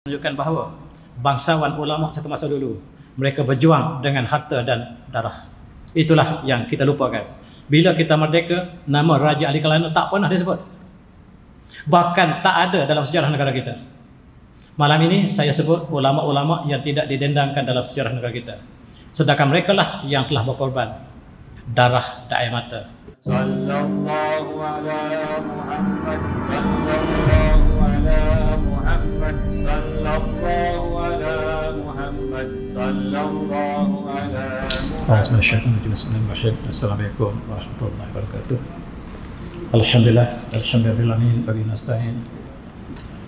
menunjukkan bahawa bangsawan ulama satu masa dulu mereka berjuang dengan harta dan darah. Itulah yang kita lupakan. Bila kita merdeka, nama Raja Ali Kelana tak pernah disebut. Bahkan tak ada dalam sejarah negara kita. Malam ini saya sebut ulama-ulama yang tidak didendangkan dalam sejarah negara kita. Sedangkan mereka lah yang telah berkorban darah dan air mata. Sallallahu ala Muhammad, sallallahu ala Muhammad, sallallahu ala Muhammad, sallallahu ala Muhammad. Bismillahirrahmanirrahim. Assalamualaikum warahmatullahi wabarakatuh. Alhamdulillah, alhamdulillahirrahmanirrahim, wa bihi nasta'in.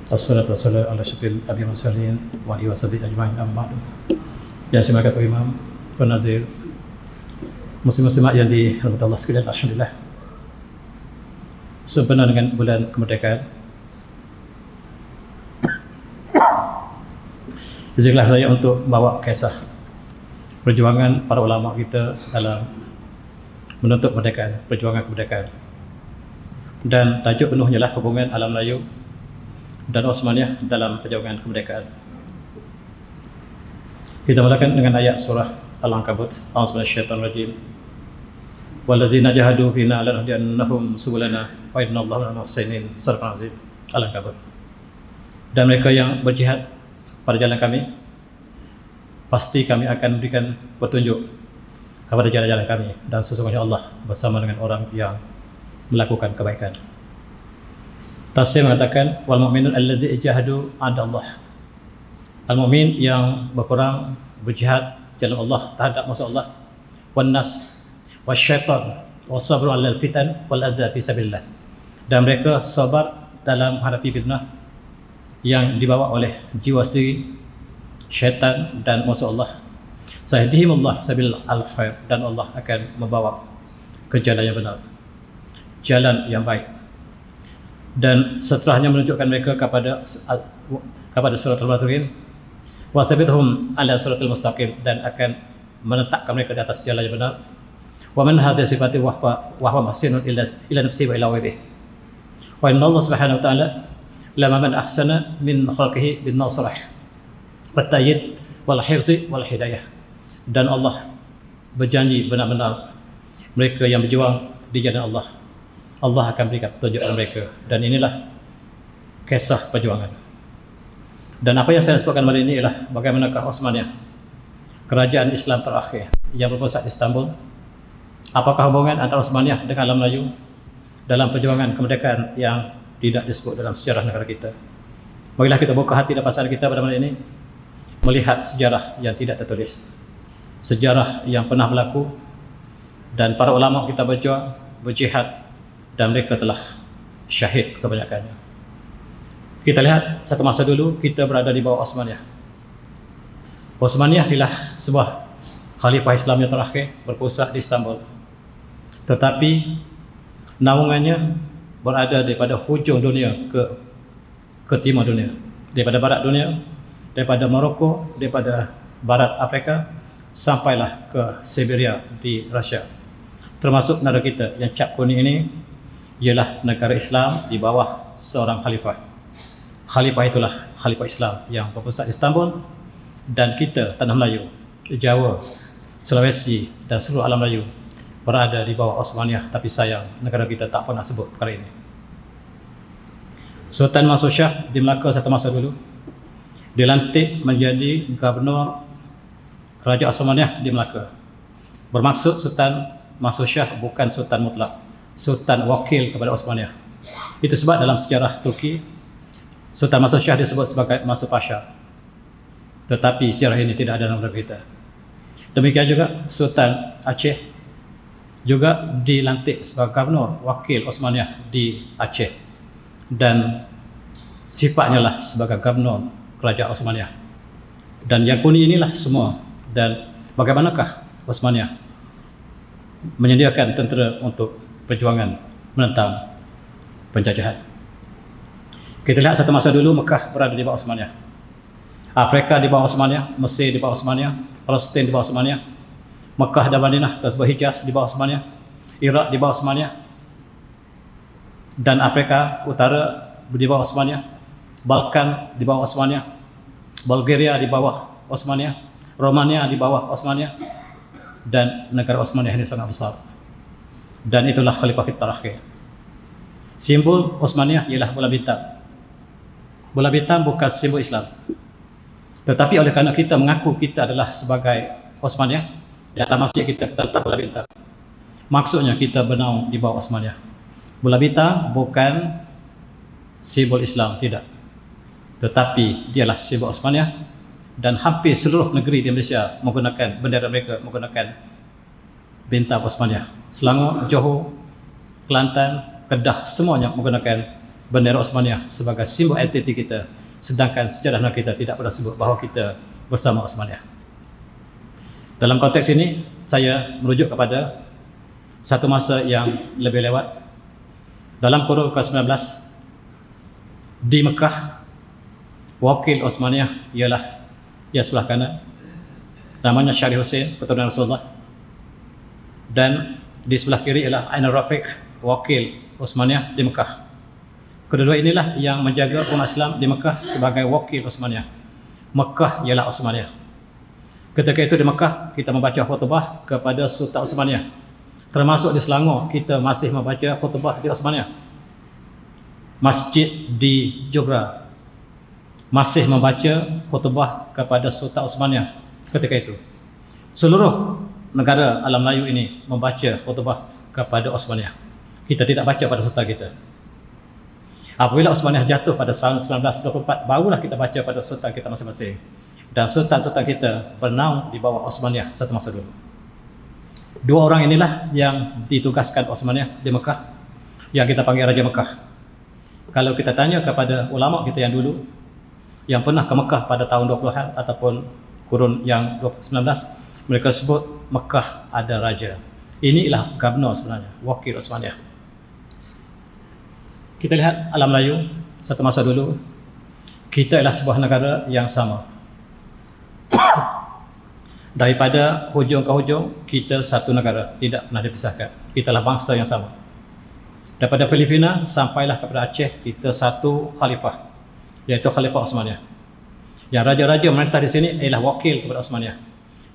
Wassalatu wassalamu ala asyrafil anbiya'i wal mursalin wa alihi washabihi ajma'in, amma ba'du. Yang saya hormati Imam, Penazir, muslim-muslimat yang dirahmati Allah sekalian, alhamdulillah. Sempena dengan bulan kemerdekaan, izinkanlah saya untuk membawa kisah perjuangan para ulama kita dalam menuntut kemerdekaan, perjuangan kemerdekaan. Dan tajuk penuhnya lah hubungan alam Melayu dan Osmaniyah dalam perjuangan kemerdekaan. Kita mulakan dengan ayat surah Al-Ankabut. A'udzubillahiminasyaitonirrajim. Walladzina jahadu fina lanahdiyannahum subulana wa innallaha ma'al muhsinin. Surah Al-Azim. Al-Ankabut. Dan mereka yang berjihad pada jalan kami, pasti kami akan memberikan petunjuk kepada jalan-jalan kami, dan sesungguhnya Allah bersama dengan orang yang melakukan kebaikan. Tafsir mengatakan wal mu'minun alladzi jahadu 'inda Allah. Al-mu'min yang berperang, berjihad jalan Allah terhadap musuh Allah, wan nas wasyaitan wasabru 'alal fitan wal adza fi sabilillah. Dan mereka sabar dalam menghadapi fitnah yang dibawa oleh jiwa sendiri, syaitan dan musuh Allah. Sahdihimullah sabil al-khair, dan Allah akan membawa ke jalan yang benar, jalan yang baik. Dan setelahnya menunjukkan mereka kepada suratul mutaqiin wa thabithum ala suratul mustaqim, dan akan menetapkan mereka di atas jalan yang benar. Wa man hadhihi sifati wa huwa mahsinun ila nafsihi wa ila ghairihi. Wa inna Allah subhanahu wa ta'ala lama man ahsana min khalqihi bin nasrah wa tayyid wal hirzi wal hidayah. Dan Allah berjanji benar-benar mereka yang berjuang di jalan Allah, Allah akan berikan petunjuk kepada mereka. Dan inilah kisah perjuangan. Dan apa yang saya sebutkan malam ini ialah bagaimanakah Osmaniyah, kerajaan Islam terakhir yang berpusat di Istanbul, apakah hubungan antara Osmaniyah dengan alam Melayu dalam perjuangan kemerdekaan yang tidak disebut dalam sejarah negara kita. Marilah kita buka hati dan perasaan kita pada malam ini, melihat sejarah yang tidak tertulis, sejarah yang pernah berlaku, dan para ulama kita berjuang, berjihad, dan mereka telah syahid kebanyakannya. Kita lihat satu masa dulu kita berada di bawah Osmaniyah. Osmaniyah ialah sebuah khalifah Islam yang terakhir berpusat di Istanbul, tetapi naungannya berada daripada hujung dunia ke timur dunia, daripada barat dunia, daripada Maroko, daripada barat Afrika, sampailah ke Siberia di Rusia. Termasuk negara kita yang cap kuning ini ialah negara Islam di bawah seorang khalifah. Khalifah itulah khalifah Islam yang berpusat di Istanbul. Dan kita, tanah Melayu, Jawa, Sulawesi dan seluruh alam Melayu berada di bawah Osmaniyah. Tapi sayang, negara kita tak pernah sebut perkara ini. Sultan Mansur Shah di Melaka satu masa dulu dilantik menjadi gubernur Kerajaan Osmaniyah di Melaka. Bermaksud Sultan Mansur Shah bukan sultan mutlak, sultan wakil kepada Osmaniyah. Itu sebab dalam sejarah Turki, Sultan Mansur Shah disebut sebagai Mansur Pasha. Tetapi sejarah ini tidak ada dalam negara kita. Demikian juga Sultan Aceh juga dilantik sebagai gubernur wakil Osmaniyah di Aceh, dan sifatnya lah sebagai gubernur Kerajaan Osmaniyah. Dan yang kuning inilah semua. Dan bagaimanakah Osmaniyah menyediakan tentera untuk perjuangan menentang penjajahan. Kita lihat satu masa dulu Mekah berada di bawah Osmaniyah, Afrika di bawah Osmaniyah, Mesir di bawah Osmaniyah, Palestin di bawah Osmaniyah, Mekah dan Madinah tersebut Hijaz di bawah Osmaniyah, Irak di bawah Osmaniyah, dan Afrika Utara di bawah Osmaniyah, Balkan di bawah Osmaniyah, Bulgaria di bawah Osmania, Romania di bawah Osmania, dan negara Osmania ini sangat besar. Dan itulah khalifah kita terakhir. Simbol Osmania ialah bola bintang. Bola bintang bukan simbol Islam, tetapi oleh kerana kita mengaku kita adalah sebagai Osmania, di atas masjid kita letak bola bintang. Maksudnya kita bernaung di bawah Osmania. Bola bintang bukan simbol Islam, tidak, tetapi dialah simbol Osmania, dan hampir seluruh negeri di Malaysia menggunakan bendera mereka, menggunakan bintang Osmania. Selangor, Johor, Kelantan, Kedah, semuanya menggunakan bendera Osmania sebagai simbol identiti kita, sedangkan sejarah kita tidak pernah sebut bahawa kita bersama Osmania. Dalam konteks ini, saya merujuk kepada satu masa yang lebih lewat. Dalam kurun ke-19 di Mekah, wakil Osmania ialah yang sebelah kanan, namanya Syarif Hussein, keturunan Rasulullah, dan di sebelah kiri ialah Ain Rafiq, wakil Osmania di Mekah. Kedua-dua inilah yang menjaga umat Islam di Mekah sebagai wakil Osmania. Mekah ialah Osmania. Ketika itu di Mekah, kita membaca khutbah kepada Sultan Osmania. Termasuk di Selangor, kita masih membaca khutbah di Osmania. Masjid di Jogja masih membaca khutbah kepada Sultan Osmania ketika itu. Seluruh negara alam Melayu ini membaca khutbah kepada Osmania. Kita tidak baca pada sultan kita. Apabila Osmania jatuh pada tahun 1924, barulah kita baca pada sultan kita masing-masing. Dan sultan-sultan kita bernaung di bawah Osmania satu masa dulu. Dua orang inilah yang ditugaskan Osmania di Mekah, yang kita panggil Raja Mekah. Kalau kita tanya kepada ulama kita yang dulu, yang pernah ke Mekah pada tahun 20-an ataupun kurun yang 19, mereka sebut Mekah ada raja. Inilah gubernur sebenarnya, wakil Osmania. Kita lihat alam Melayu satu masa dulu, kita adalah sebuah negara yang sama. Daripada hujung ke hujung, kita satu negara, tidak pernah dipisahkan. Kita adalah bangsa yang sama. Daripada Filipina sampailah kepada Aceh, kita satu khalifah, iaitu Khalifah Osmania. Yang raja-raja memerintah di sini ialah wakil kepada Osmania.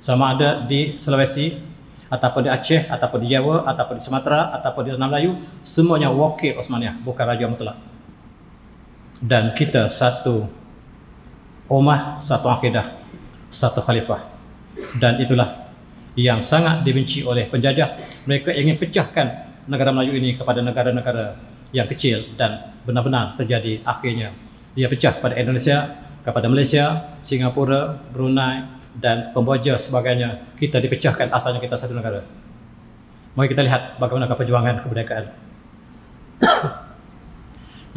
Sama ada di Sulawesi, ataupun di Aceh, ataupun di Jawa, ataupun di Sumatera, ataupun di Tanah Melayu, semuanya wakil Osmania, bukan raja mutlak. Dan kita satu ummah, satu akidah, satu khalifah. Dan itulah yang sangat dibenci oleh penjajah. Mereka ingin pecahkan negara Melayu ini kepada negara-negara yang kecil, dan benar-benar terjadi akhirnya. Dia pecah pada Indonesia, kepada Malaysia, Singapura, Brunei, dan Kamboja sebagainya. Kita dipecahkan, asalnya kita satu negara. Mari kita lihat bagaimana perjuangan kemerdekaan.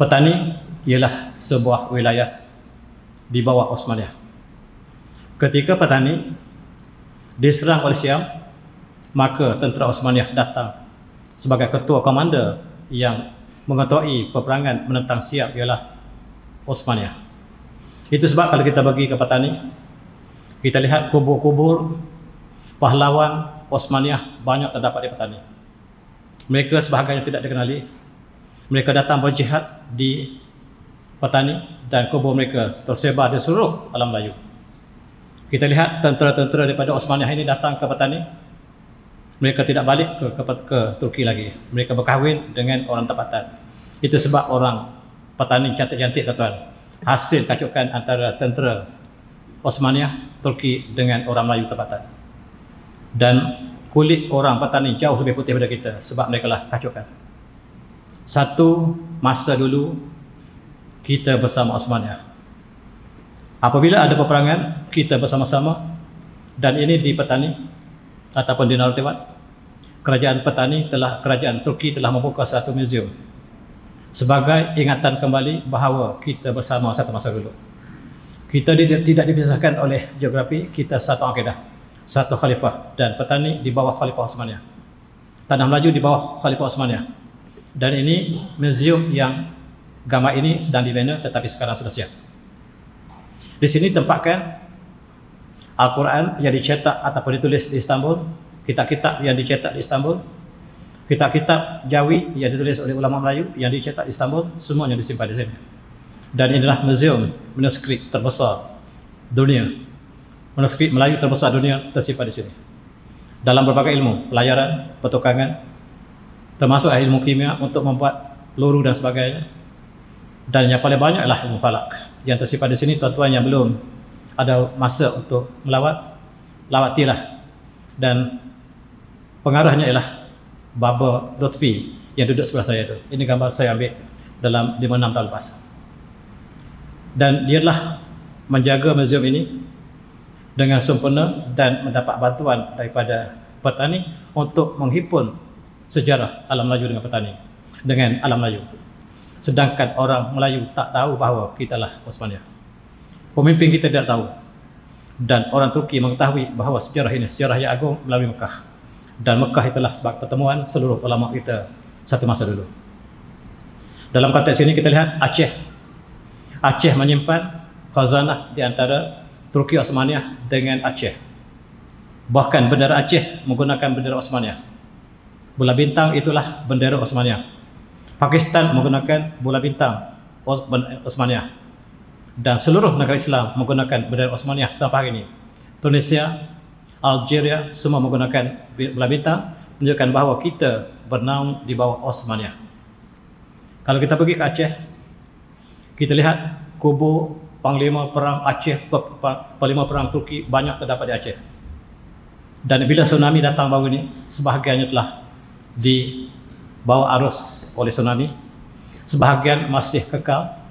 Petani ialah sebuah wilayah di bawah Osmania. Ketika petani diserang oleh Siam, maka tentera Osmania datang sebagai ketua komander yang mengetuai peperangan menentang Siam ialah Osmania. Itu sebab kalau kita bagi ke petani, kita lihat kubur-kubur pahlawan Osmania banyak terdapat di petani. Mereka sebahagiannya tidak dikenali. Mereka datang berjihad di petani, dan kubur mereka tersebar di seluruh alam Melayu. Kita lihat tentera-tentera daripada Osmania ini datang ke petani. Mereka tidak balik ke Turki lagi. Mereka berkahwin dengan orang tempatan. Itu sebab orang petani cantik-cantik, tuan-tuan. Hasil kacukan antara tentera Osmania, Turki dengan orang Melayu tempatan. Dan kulit orang petani jauh lebih putih daripada kita, sebab mereka lah kacukan. Satu masa dulu kita bersama Osmania. Apabila ada peperangan, kita bersama-sama, dan ini di petani ataupun di Narutebat, kerajaan Turki telah membuka satu museum sebagai ingatan kembali bahawa kita bersama satu masa dulu. Kita tidak dipisahkan oleh geografi, kita satu akidah, satu khalifah, dan petani di bawah Khalifah Osmania. Tanah Melayu di bawah Khalifah Osmania. Dan ini museum yang gambar ini sedang dibina, tetapi sekarang sudah siap. Di sini tempatkan Al-Quran yang dicetak ataupun ditulis di Istanbul, kitab-kitab yang dicetak di Istanbul, kitab-kitab Jawi yang ditulis oleh ulama Melayu yang dicetak di Istanbul, semuanya disimpan di sini. Dan inilah museum manuskrip terbesar dunia. Manuskrip Melayu terbesar dunia tersimpan di sini. Dalam berbagai ilmu, pelayaran, pertukangan, termasuk ilmu kimia untuk membuat peluru dan sebagainya. Dan yang paling banyak adalah ilmu falak yang tersimpan di sini. Tuan-tuan yang belum ada masa untuk lawatilah. Dan pengarahnya ialah Baba Lutfi yang duduk sebelah saya itu. Ini gambar saya ambil dalam 5-6 tahun lepas. Dan dialah menjaga muzium ini dengan sempurna dan mendapat bantuan daripada petani untuk menghimpun sejarah alam Melayu dengan petani, dengan alam Melayu. Sedangkan orang Melayu tak tahu bahawa kita lah Osmaniyah. Pemimpin kita tidak tahu. Dan orang Turki mengetahui bahawa sejarah ini sejarah yang agung melalui Mekah. Dan Mekah itulah sebab pertemuan seluruh ulama kita satu masa dulu. Dalam konteks ini kita lihat Aceh. Aceh menyimpan khazanah di antara Turki Osmaniyah dengan Aceh. Bahkan bendera Aceh menggunakan bendera Osmaniyah. Bola bintang itulah bendera Osmaniyah. Pakistan menggunakan bola bintang Osmaniyah. Dan seluruh negara Islam menggunakan bendera Osmaniyah sampai hari ini. Tunisia, Algeria semua menggunakan bola bintang, menunjukkan bahawa kita bernaung di bawah Osmaniyah. Kalau kita pergi ke Aceh, kita lihat kubur Panglima Perang Aceh, Panglima Perang Turki banyak terdapat di Aceh. Dan bila tsunami datang baru ini, sebahagiannya telah dibawa arus oleh tsunami, sebahagian masih kekal.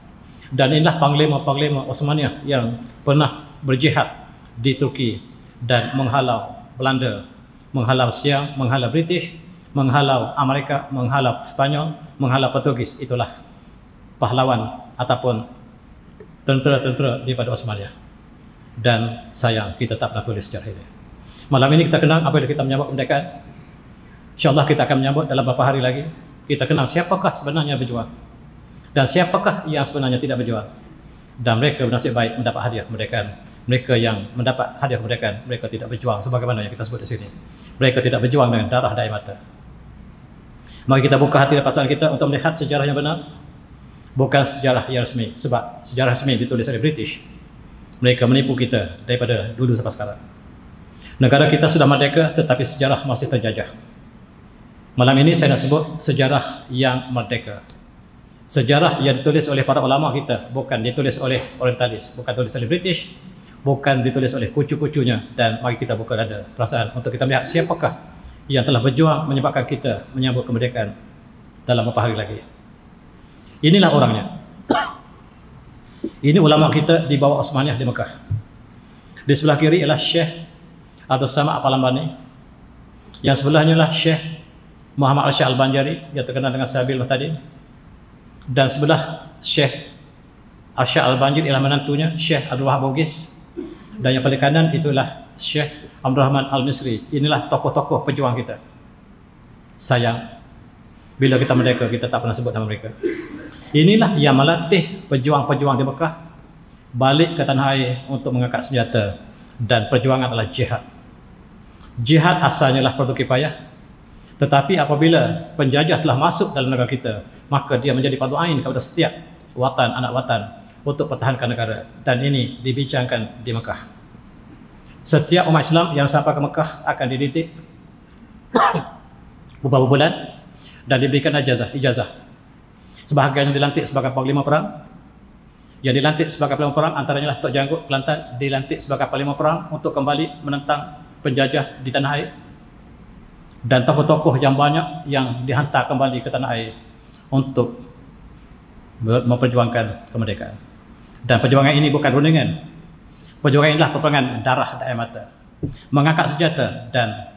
Dan inilah panglima-panglima Osmaniyah yang pernah berjihad di Turki dan menghalau Belanda, menghalau Siam, menghalau British, menghalau Amerika, menghalau Spanyol, menghalau Portugis. Itulah pahlawan ataupun tentera-tentera daripada Osmaniyah. Dan sayang kita tak pernah tulis sejarah ini. Malam ini kita kenal apabila kita menyambut kemerdekaan. InsyaAllah kita akan menyambut dalam beberapa hari lagi. Kita kenal siapakah sebenarnya berjuang dan siapakah yang sebenarnya tidak berjuang. Dan mereka bernasib baik mendapat hadiah kemerdekaan. Mereka yang mendapat hadiah kemerdekaan, mereka tidak berjuang sebagaimana yang kita sebut di sini. Mereka tidak berjuang dengan darah dan air mata. Mari kita buka hati dan perasaan kita untuk melihat sejarah yang benar, bukan sejarah yang resmi. Sebab sejarah resmi ditulis oleh British. Mereka menipu kita daripada dulu sampai sekarang. Negara kita sudah merdeka tetapi sejarah masih terjajah. Malam ini saya nak sebut sejarah yang merdeka. Sejarah yang ditulis oleh para ulama kita, bukan ditulis oleh orientalis, bukan ditulis oleh British, bukan ditulis oleh kucu-kucunya. Dan mari kita buka dada perasaan untuk kita melihat siapakah yang telah berjuang menyebabkan kita menyambut kemerdekaan dalam beberapa hari lagi. Inilah orangnya. Ini ulama kita di bawah Osmaniyah di Mekah. Di sebelah kiri ialah Syekh Abdul Samad Al-Palambani. Yang sebelahnya ialah Syekh Muhammad Arsyad Al-Banjari yang terkenal dengan Sabil Muhtadin. Dan sebelah Syekh Arsyad Al-Banjari ialah menantunya Syekh Abdul Wahab Bugis. Dan yang paling kanan itulah Syekh Abdul Rahman Al-Misri. Inilah tokoh-tokoh pejuang kita. Sayang, bila kita merdeka kita tak pernah sebut nama mereka. Inilah yang melatih pejuang-pejuang di Mekah balik ke tanah air untuk mengangkat senjata. Dan perjuangan adalah jihad. Jihad asalnya adalah fardu kifayah. Tetapi apabila penjajah telah masuk dalam negara kita, maka dia menjadi fardu ain kepada setiap watan, anak watan untuk pertahankan negara. Dan ini dibincangkan di Mekah. Setiap umat Islam yang sampai ke Mekah akan dididik beberapa bulan dan diberikan ijazah. Sebahagian yang dilantik sebagai panglima perang. Yang dilantik sebagai panglima perang antaranya Tok Janggut Kelantan dilantik sebagai panglima perang untuk kembali menentang penjajah di tanah air. Dan tokoh-tokoh yang banyak yang dihantar kembali ke tanah air untuk memperjuangkan kemerdekaan. Dan perjuangan ini bukan rundingan. Perjuangan inilah perjuangan darah dan air mata. Mengangkat senjata, dan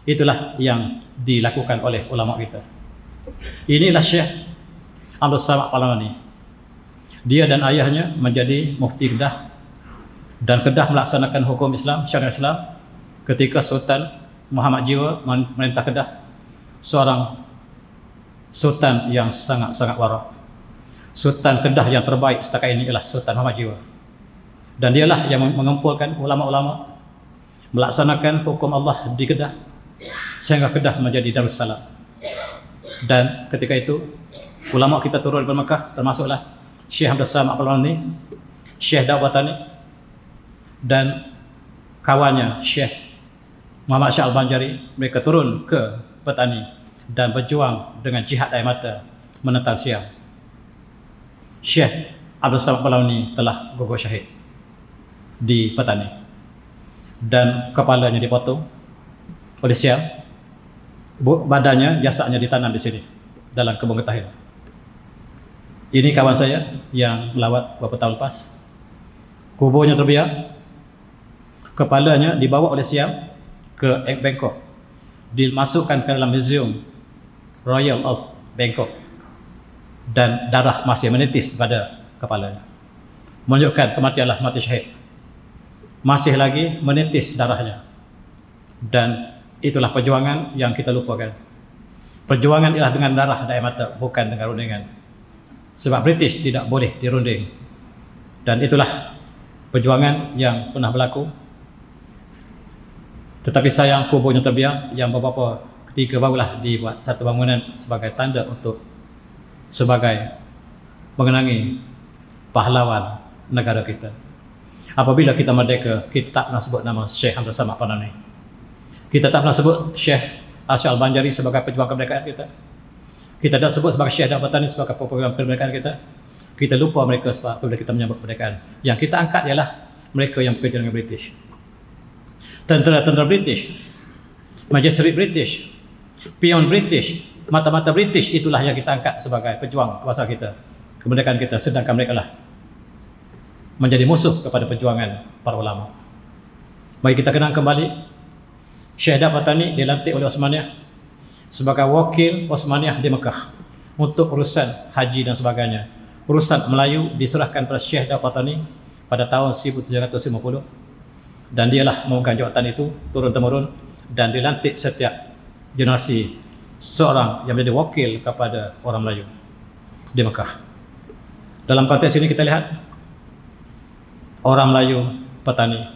itulah yang dilakukan oleh ulama kita. Inilah Syekh Abdul Samad Al-Palambani. Dia dan ayahnya menjadi mufti Kedah, dan Kedah melaksanakan hukum Islam, syariat Islam ketika Sultan Muhammad Jiwa memerintah Kedah, seorang sultan yang sangat-sangat warak. Sultan Kedah yang terbaik setakat ini ialah Sultan Muhammad Jiwa. Dan dialah yang mengumpulkan ulama-ulama melaksanakan hukum Allah di Kedah sehingga Kedah menjadi Darussalam. Dan ketika itu ulama kita turun dari Mekah, termasuklah Syekh Abdul Samad Al-Palambani, Syekh Daud Watani, dan kawannya Syekh Muhammad Shah Al-Banjari, mereka turun ke petani dan berjuang dengan jihad air mata menentang Siam. Syekh Abdul Samad Balauni telah gugur syahid di petani dan kepalanya dipotong oleh Siam, badannya, jasadnya ditanam di sini dalam kebun getah ini. Ini kawan saya yang melawat beberapa tahun lepas. Kuburnya terbiar, kepalanya dibawa oleh Siam ke Bangkok, dimasukkan ke dalam Museum Royal of Bangkok, dan darah masih menitis pada kepalanya, menunjukkan kematianlah mati syahid. Masih lagi menitis darahnya, dan itulah perjuangan yang kita lupakan. Perjuangan ialah dengan darah dan air mata, bukan dengan rundingan. Sebab British tidak boleh dirunding, dan itulah perjuangan yang pernah berlaku. Tetapi sayang kuburnya terbiar, yang beberapa ketika barulah dibuat satu bangunan sebagai tanda untuk sebagai mengenangi pahlawan negara kita. Apabila kita merdeka, kita tak pernah sebut nama Syekh Abdul Samad Balauni. Kita tak pernah sebut Syekh Shah Al-Banjari sebagai pejuang kemerdekaan kita. Kita tak sebut sebagai Syekh Daud Patani sebagai pejuang kemerdekaan kita. Kita lupa mereka sebab apabila kita menyambut kemerdekaan. Yang kita angkat ialah mereka yang bekerja dengan British. Tentera-tentera British, Magistrate British, Pion British, mata-mata British, itulah yang kita angkat sebagai pejuang kuasa kita, kemerdekaan kita, sedangkan mereka lah menjadi musuh kepada perjuangan para ulama. Mari kita kenang kembali, Syekh Daud Patani dilantik oleh Osmaniyah sebagai wakil Osmaniyah di Mekah untuk urusan haji dan sebagainya. Urusan Melayu diserahkan pada Syekh Daud Patani pada tahun 1750, dan dialah memegang jawatan itu turun-temurun, dan dilantik setiap generasi seorang yang menjadi wakil kepada orang Melayu di Mekah. Dalam konteks ini kita lihat orang Melayu petani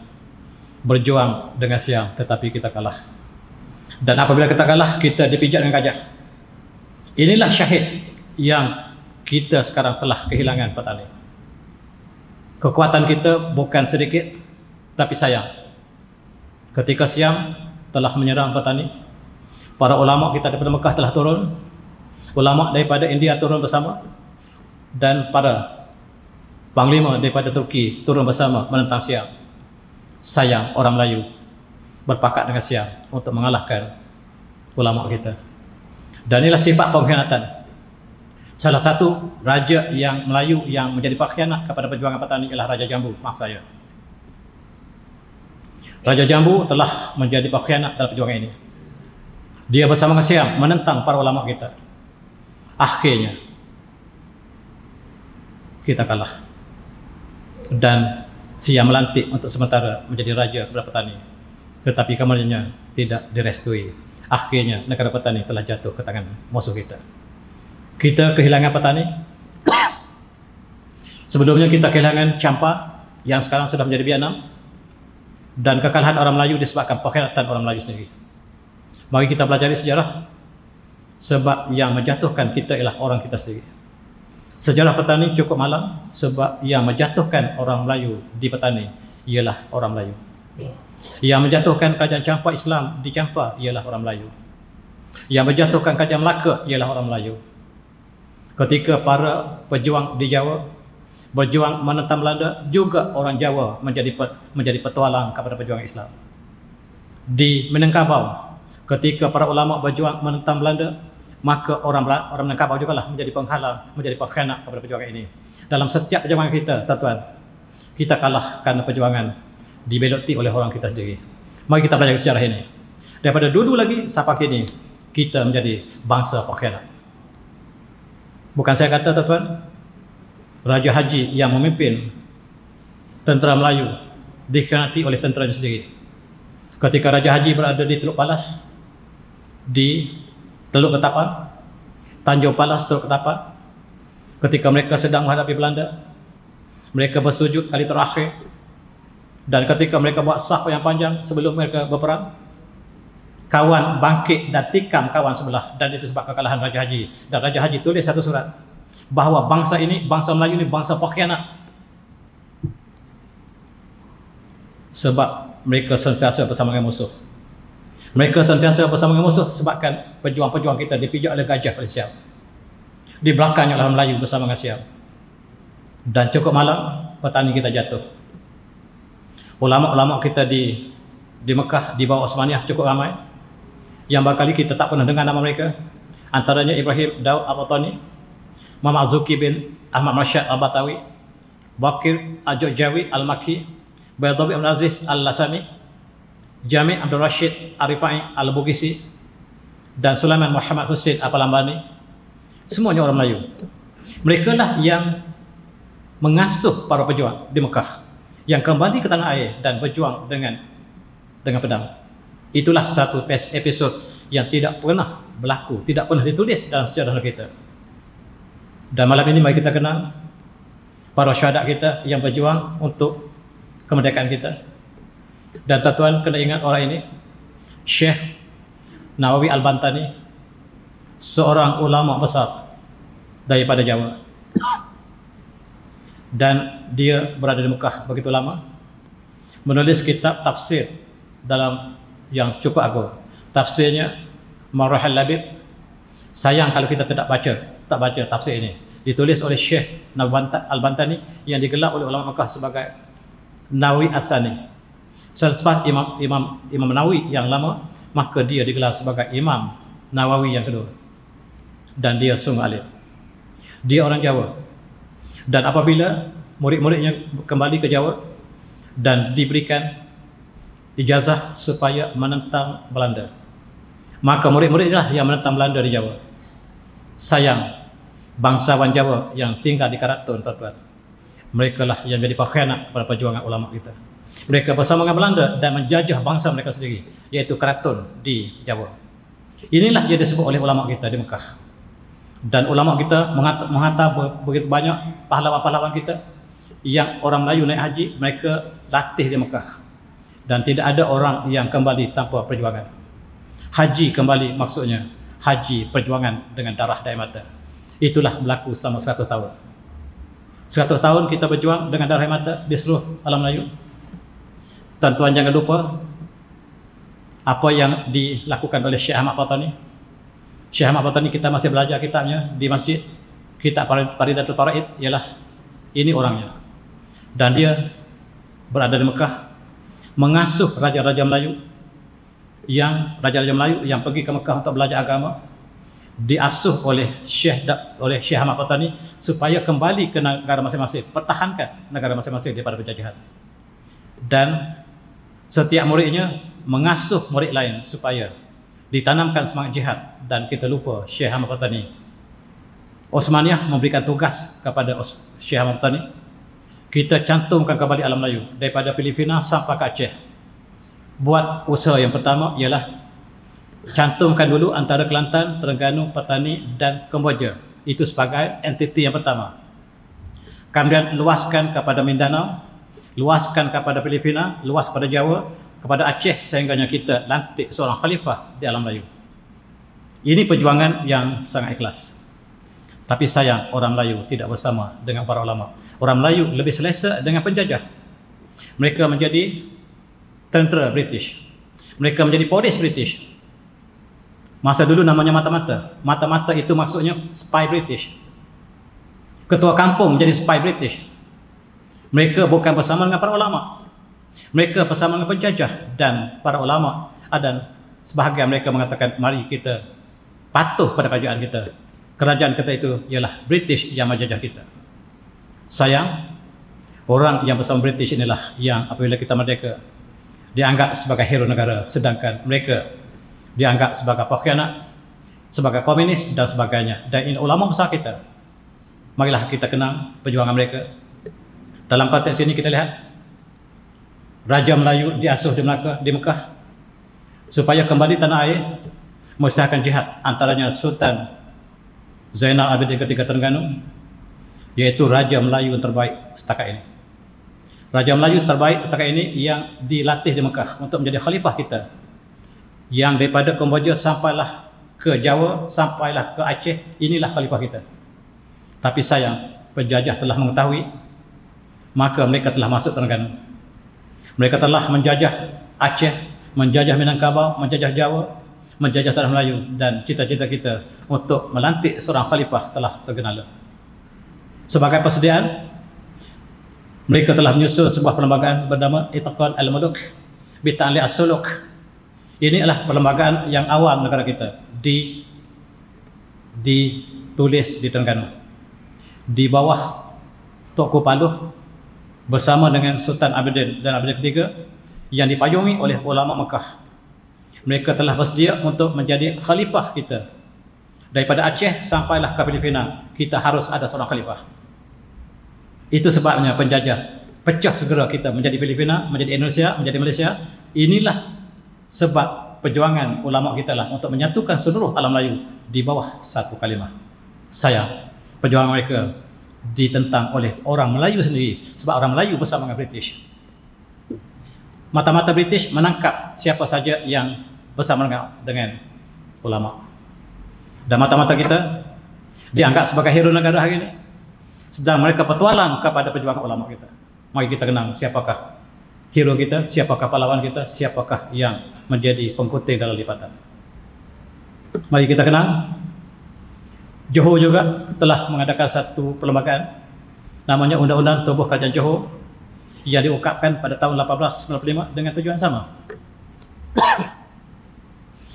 berjuang dengan Siam, tetapi kita kalah. Dan apabila kita kalah, kita dipijak dengan gajah. Inilah syahid yang kita sekarang telah kehilangan petani. Kekuatan kita bukan sedikit, tapi sayang, ketika Siam telah menyerang petani, para ulama kita daripada Mekah telah turun, ulama daripada India turun bersama, dan para panglima daripada Turki turun bersama menentang Siam. Sayang, orang Melayu berpakat dengan Siam untuk mengalahkan ulama kita. Dan inilah sifat pengkhianatan. Salah satu raja yang Melayu yang menjadi pengkhianat kepada perjuangan petani ialah Raja Jambu. Maaf saya, Raja Jambu telah menjadi pengkhianat dalam perjuangan ini. Dia bersama dengan Siam menentang para ulama kita. Akhirnya kita kalah, dan Siam melantik untuk sementara menjadi raja kepada petani, tetapi kemudiannya tidak direstui. Akhirnya negara petani telah jatuh ke tangan musuh kita. Kita kehilangan petani. Sebelumnya kita kehilangan Champa yang sekarang sudah menjadi Vietnam, dan kekalahan orang Melayu disebabkan pengkhianatan orang Melayu sendiri. Mari kita pelajari sejarah, sebab yang menjatuhkan kita ialah orang kita sendiri. Sejarah petani cukup malang, sebab yang menjatuhkan orang Melayu di petani ialah orang Melayu. Yang menjatuhkan kerajaan Champa Islam di Champa ialah orang Melayu. Yang menjatuhkan kerajaan Melaka ialah orang Melayu. Ketika para pejuang di Jawa berjuang menentang Belanda, juga orang Jawa menjadi petualang kepada perjuangan Islam. Di Minangkabau, ketika para ulama berjuang menentang Belanda, maka orang Minangkabau juga lah menjadi penghalang, menjadi pengkhianat kepada perjuangan ini. Dalam setiap perjuangan kita, tuan-tuan, kita kalah karena perjuangan dibeloti oleh orang kita sendiri. Mari kita belajar sejarah ini. Daripada dulu lagi sampai kini, kita menjadi bangsa pengkhianat. Bukan saya kata, tuan-tuan, Raja Haji yang memimpin tentera Melayu dikhianati oleh tenteranya sendiri. Ketika Raja Haji berada di Teluk Palas, di Teluk Ketapang, Tanjung Palas, Teluk Ketapang, ketika mereka sedang menghadapi Belanda, mereka bersujud kali terakhir, dan ketika mereka buat saf yang panjang sebelum mereka berperang, kawan bangkit dan tikam kawan sebelah, dan itu sebab kekalahan Raja Haji. Dan Raja Haji tulis satu surat bahawa bangsa ini, bangsa Melayu ini bangsa pengkhianat. sebab mereka sentiasa bersama dengan musuh. Mereka sentiasa bersama dengan musuh sebabkan pejuang-pejuang kita dipijak oleh gajah oleh Siam, di belakangnya oleh Melayu bersama dengan Siam. Dan cukup malam petani kita jatuh. Ulama-ulama kita di Mekah di bawah Osmaniyah cukup ramai, yang barangkali kita tak pernah dengar nama mereka. Antaranya Ibrahim Daud Al-Batani, Muhammad Zuki bin Ahmad Rashad Al-Batawi, Bakir Al-Jojawi Al-Makki, Baydawi Abdul Aziz Al-Lasami, Jami' Abdul Rashid Arifai Al-Bugisi, dan Sulaiman Muhammad Hussein Al-Palambani. Semuanya orang Melayu. Mereka lah yang mengasuh para pejuang di Mekah, yang kembali ke tanah air dan berjuang dengan pedang. Itulah satu episod yang tidak pernah berlaku, tidak pernah ditulis dalam sejarah kita. Dan malam ini mari kita kenal para syuhada kita yang berjuang untuk kemerdekaan kita. Dan tuan-tuan kena ingat orang ini, Syekh Nawawi Al-Bantani, seorang ulama besar daripada Jawa. Dan dia berada di Mekah begitu lama, menulis kitab tafsir dalam yang cukup agung. Tafsirnya Marahil Labib. Sayang kalau kita tak baca tafsir ini. Ditulis oleh Syekh Nawawi Al-Bantani yang digelar oleh ulama Mekah sebagai Nawawi As-Sani. Selepas Imam Nawawi yang lama, maka dia digelar sebagai Imam Nawawi yang kedua. Dan dia sungguh alim. Dia orang Jawa. Dan apabila murid-muridnya kembali ke Jawa dan diberikan ijazah supaya menentang Belanda, maka murid-muridnya yang menentang Belanda di Jawa. Sayang, bangsawan Jawa yang tinggal di Karaton, tuan-tuan, mereka lah yang jadi pengkhianat pada perjuangan ulama kita. Mereka bersama dengan Belanda dan menjajah bangsa mereka sendiri, iaitu Karaton di Jawa. Inilah yang disebut oleh ulama kita di Mekah. Dan ulama kita menghantar begitu banyak pahlawan-pahlawan kita yang orang Melayu naik haji, mereka latih di Mekah. Dan tidak ada orang yang kembali tanpa perjuangan. Haji kembali maksudnya haji perjuangan dengan darah dan mata. Itulah berlaku selama 100 tahun. 100 tahun kita berjuang dengan darah mata di seluruh alam Melayu. Tuan-tuan jangan lupa apa yang dilakukan oleh Syekh Ahmad Batani. Syekh Ahmad Batani kita masih belajar kitabnya di masjid. Kitab Faridatul Faraid, ialah ini orangnya. Dan dia berada di Mekah, mengasuh raja-raja Melayu yang pergi ke Mekah untuk belajar agama, diasuh oleh Syekh Ahmad Batani supaya kembali ke negara masing-masing, pertahankan negara masing-masing daripada penjajahan. Dan setiap muridnya mengasuh murid lain supaya ditanamkan semangat jihad. Dan kita lupa Syekh Ahmad Batani, Osmaniyah memberikan tugas kepada Syekh Ahmad Batani, kita cantumkan kembali alam Melayu daripada Filipina sampai ke Aceh. Buat usaha yang pertama ialah cantumkan dulu antara Kelantan, Terengganu, Petani dan Kemboja. Itu sebagai entiti yang pertama. Kemudian luaskan kepada Mindanao, luaskan kepada Filipina, luas pada Jawa, kepada Aceh, sehingganya kita lantik seorang khalifah di alam Melayu. Ini perjuangan yang sangat ikhlas. Tapi sayang, orang Melayu tidak bersama dengan para ulama. Orang Melayu lebih selesa dengan penjajah. Mereka menjadi tentera British. Mereka menjadi polis British. Masa dulu namanya mata-mata. Mata-mata itu maksudnya spy British. Ketua kampung menjadi spy British. Mereka bukan bersama dengan para ulama. Mereka bersama dengan penjajah. Dan para ulama dan sebahagian mereka mengatakan, mari kita patuh pada kerajaan kita. Kerajaan kita itu ialah British yang menjajah kita. Sayang, orang yang bersama British inilah yang apabila kita merdeka dianggap sebagai hero negara, sedangkan mereka dianggap sebagai pengkhianat, sebagai komunis dan sebagainya. Dan ini ulama besar kita. Marilah kita kenang perjuangan mereka. Dalam konteks ini kita lihat Raja Melayu diasuh di Mekah supaya kembali tanah air, mengusahakan jihad, antaranya Sultan Zainal Abidin ketiga Terengganu, yaitu Raja Melayu yang terbaik setakat ini. Raja Melayu terbaik setakat ini yang dilatih di Mekah untuk menjadi khalifah kita, yang daripada Kemboja sampailah ke Jawa, sampailah ke Aceh, inilah khalifah kita. Tapi sayang, penjajah telah mengetahui, maka mereka telah masuk Terengganu. Mereka telah menjajah Aceh, menjajah Minangkabau, menjajah Jawa, menjajah tanah Melayu, dan cita-cita kita untuk melantik seorang khalifah telah tergenala. Sebagai persediaan, mereka telah menyusun sebuah perlembagaan bernama Itaqan Al-Muluk bi Ta'li As-Suluk. Ini adalah perlembagaan yang awal negara kita ditulis di Terengganu di bawah Tok Paluh bersama dengan Sultan Abidin dan Abidin ketiga yang dipayungi oleh ulama Mekah. Mereka telah bersedia untuk menjadi khalifah kita. Daripada Aceh sampailah ke Filipina, kita harus ada seorang khalifah. Itu sebabnya penjajah pecah segera kita menjadi Filipina, menjadi Indonesia, menjadi Malaysia. Inilah sebab perjuangan ulama kita lah untuk menyatukan seluruh alam Melayu di bawah satu kalimah. Sayang, perjuangan mereka ditentang oleh orang Melayu sendiri, sebab orang Melayu bersama dengan British. Mata-mata British menangkap siapa saja yang bersama dengan ulama. Dan mata-mata kita dianggap sebagai hero negara hari ini. Sedang mereka petualang kepada perjuangan ulama kita. Mari kita kenang siapakah hero kita, siapakah pahlawan kita, siapakah yang menjadi pengkuting dalam lipatan. Mari kita kenang. Johor juga telah mengadakan satu perlembagaan namanya Undang-Undang Tubuh Kerajaan Johor yang diungkapkan pada tahun 1895 dengan tujuan sama.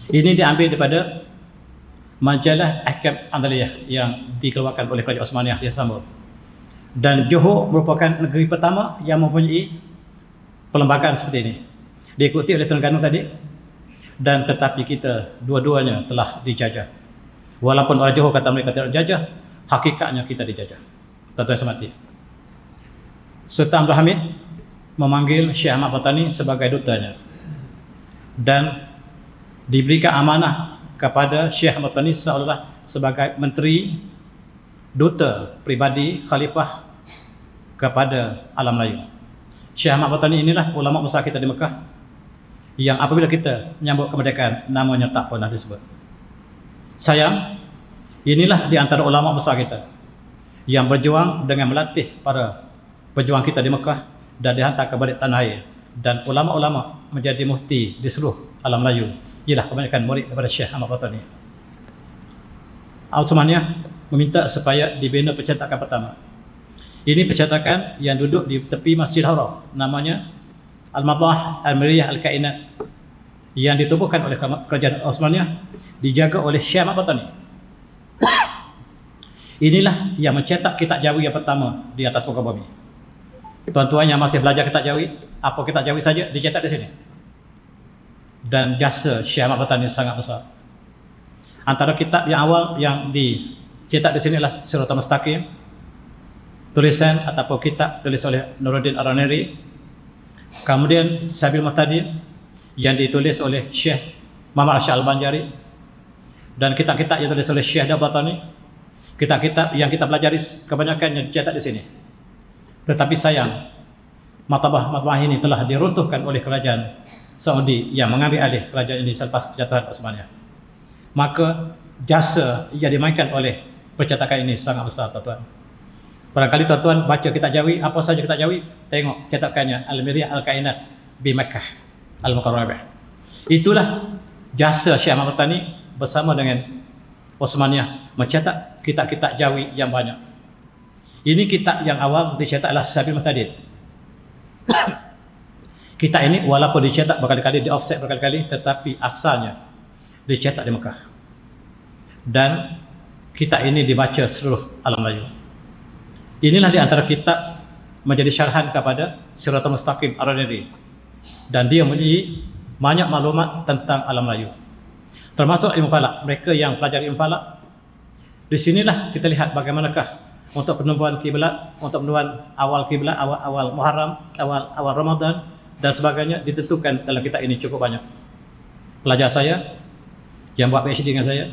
Ini diambil daripada majalah Ahkam Andaliyah yang dikeluarkan oleh Kerajaan Osmaniyah di Istanbul. Dan Johor merupakan negeri pertama yang mempunyai perlembagaan seperti ini. Diikuti oleh Terengganu tadi, dan tetapi kita dua-duanya telah dijajah. Walaupun orang Johor kata mereka tidak dijajah, hakikatnya kita dijajah. Tuan-tuan semati, Sultan Abdul Hamid memanggil Syekh Ahmad Patani sebagai dutanya dan diberikan amanah kepada Syekh Ahmad Patani seolah sebagai menteri duta pribadi khalifah kepada alam Melayu. Syekh Ahmad Patani inilah ulama besar kita di Mekah yang apabila kita menyambut kemerdekaan namanya tak pernah disebut. Sayang, inilah di antara ulama besar kita yang berjuang dengan melatih para pejuang kita di Mekah dan dihantar ke balik tanah air, dan ulama-ulama menjadi mufti di seluruh alam Melayu. Ialah kebanyakan murid daripada Syekh Ahmad Patani. Osmaniyah meminta supaya dibina percetakan pertama. Ini percetakan yang duduk di tepi Masjid Haram, namanya Al-Madah Al-Miriyah Al-Kainat, yang ditubuhkan oleh kerajaan Osmaniyah, dijaga oleh Syekh Ahmad Patani. Inilah yang mencetak kitab Jawi yang pertama di atas muka bumi. Tuan-tuan yang masih belajar kitab Jawi, apa kitab Jawi saja dicetak di sini. Dan jasa Syekh Ahmad Patani sangat besar. Antara kitab yang awal yang dicetak di sini adalah Siratal Mustaqim, tulisan ataupun kitab tulis oleh Nuruddin Ar-Raneri. Kemudian Sabil Muhtadi yang ditulis oleh Syekh Muhammad Arsyad Al-Banjari, dan kitab-kitab yang ditulis oleh Syekh Dabatani. Kitab-kitab yang kita pelajari kebanyakan yang dicetak di sini. Tetapi sayang, matbah ini telah diruntuhkan oleh kerajaan Saudi yang mengambil alih kerajaan ini selepas kejatuhan Osmaniyah. Maka jasa yang dimainkan oleh percetakan ini sangat besar, tuan-tuan. Barangkali tuan-tuan baca kitab Jawi, apa saja kitab Jawi, tengok cetakannya Al-Miriyah Al-Kainat bi Makkah Al-Mukarramah. Itulah jasa Syekh Ahmad Patani bersama dengan Osmaniyah mencetak kitab-kitab Jawi yang banyak. Ini kitab yang awal dicetaklah Sabil Muhtadid. Kitab ini walaupun dicetak berkali-kali, di offset berkali-kali, tetapi asalnya dicetak di Mekah. Dan kitab ini dibaca seluruh alam Melayu. Inilah di antara kitab menjadi syarahan kepada Siratal Mustaqim Ar-Raneri, dan dia mempunyai banyak maklumat tentang alam Melayu, termasuk ilmu falak. Mereka yang pelajari ilmu falak, di sinilah kita lihat bagaimanakah untuk penentuan kiblat, untuk penentuan awal kiblat, awal Muharram, awal Ramadan dan sebagainya ditentukan dalam kitab ini cukup banyak. Pelajar saya yang buat PhD dengan saya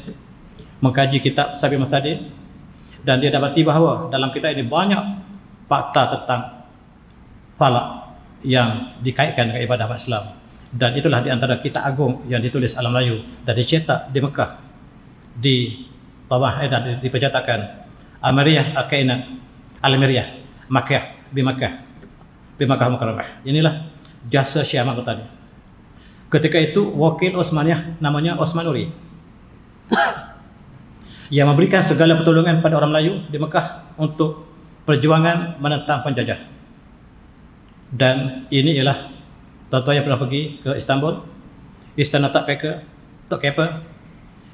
mengkaji kitab Sabil Muhtadi, dan dia dapati bahawa dalam kitab ini banyak fakta tentang falak yang dikaitkan dengan ibadah Islam. Dan itulah di antara kitab agung yang ditulis alam Melayu dan dicetak di Mekah, di Tabah dan di percetakan Al-Miriyah Al-Kainat Al-Miriyah Makkah bi Makkah Mukarramah. Inilah jasa Syekh Ahmad Patani. Ketika itu wakil Osmaniyah namanya Osman Nuri yang memberikan segala pertolongan pada orang Melayu di Mekah untuk perjuangan menentang penjajah. Dan ini ialah tuan-tuan yang pernah pergi ke Istanbul, Istana Tok Kepa,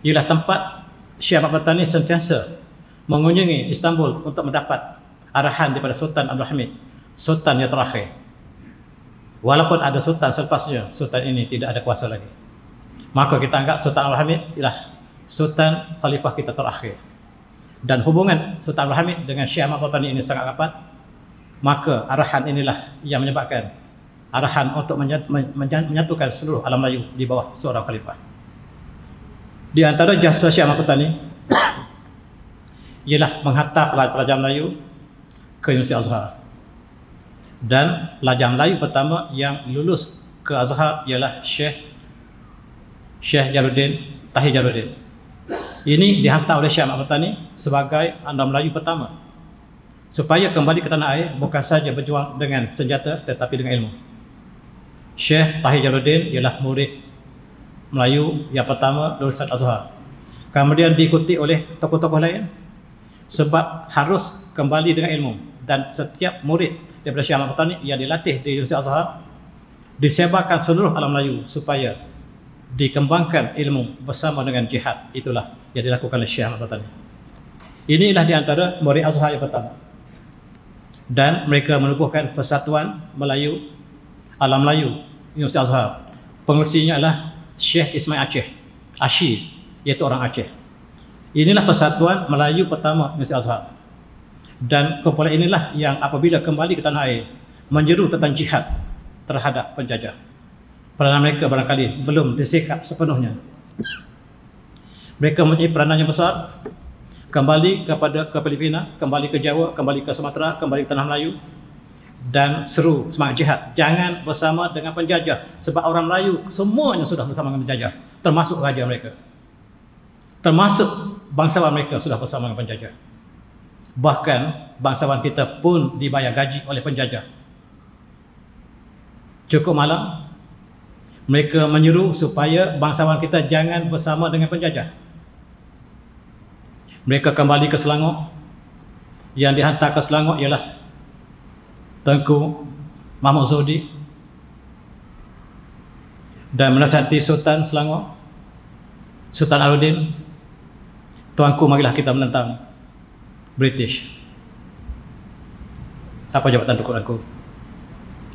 ialah tempat Syekh Ahmad Patani sentiasa mengunjungi Istanbul untuk mendapat arahan daripada Sultan Abdul Hamid, Sultan yang terakhir. Walaupun ada sultan selepasnya, sultan ini tidak ada kuasa lagi. Maka kita anggap Sultan Abdul Hamid ialah sultan khalifah kita terakhir. Dan hubungan Sultan Abdul Hamid dengan Syekh Ahmad Patani ini sangat rapat. Maka arahan inilah yang menyebabkan arahan untuk menyatukan seluruh alam Melayu di bawah seorang khalifah. Di antara jasa Syekh Ahmad Patani ialah menghantar pelajar Melayu ke Universiti Azhar. Dan pelajar Melayu pertama yang lulus ke Azhar ialah Syekh Tahir Jaludin. Ini dihantar oleh Syekh Ahmad Patani sebagai anak Melayu pertama supaya kembali ke tanah air, bukan saja berjuang dengan senjata tetapi dengan ilmu. Syekh Tahir Jaludin ialah murid Melayu yang pertama lulusan Azhar. Kemudian diikuti oleh tokoh-tokoh lain sebab harus kembali dengan ilmu, dan setiap murid daripada Syekh Ahmad Patani yang dilatih di Universiti Azhar disebarkan seluruh alam Melayu supaya dikembangkan ilmu bersama dengan jihad. Itulah yang dilakukan oleh Syekh Ahmad Patani. Inilah di antara murid Azhar yang pertama. Dan mereka menubuhkan Persatuan Melayu Alam Melayu Universiti Azhar. Pengerusinya adalah Syekh Ismail Ashi, iaitu orang Aceh. Inilah Persatuan Melayu pertama Universiti Azhar. Dan kumpulan inilah yang apabila kembali ke tanah air menyeru tentang jihad terhadap penjajah. Peranan mereka barangkali belum disekap sepenuhnya. Mereka mempunyai peranan yang besar, kembali ke Filipina, kembali ke Jawa, kembali ke Sumatera, kembali ke tanah Melayu, dan seru semangat jihad. Jangan bersama dengan penjajah, sebab orang Melayu semuanya sudah bersama dengan penjajah, termasuk raja mereka, termasuk bangsawan mereka sudah bersama dengan penjajah. Bahkan bangsawan kita pun dibayar gaji oleh penjajah. Cukup malam mereka menyuruh supaya bangsawan kita jangan bersama dengan penjajah. Mereka kembali ke Selangor. Yang dihantar ke Selangor ialah Tengku Mahmud Zuhdi dan menasihati Sultan Selangor, Sultan Alauddin, tuanku, marilah kita menentang British. Apa jawatan tuanku?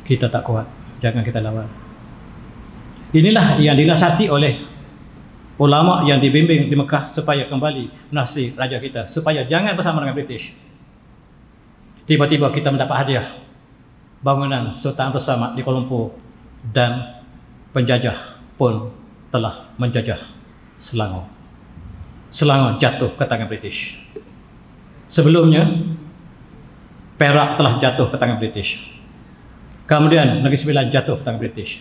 Kita tak kuat, jangan kita lawan. Inilah yang dinasihati oleh ulama yang dibimbing di Mekah supaya kembali menasihati raja kita supaya jangan bersama dengan British. Tiba-tiba kita mendapat hadiah bangunan Sultan bersama di Kuala Lumpur, dan penjajah pun telah menjajah Selangor. Selangor jatuh ke tangan British. Sebelumnya Perak telah jatuh ke tangan British. Kemudian Negeri Sembilan jatuh ke tangan British.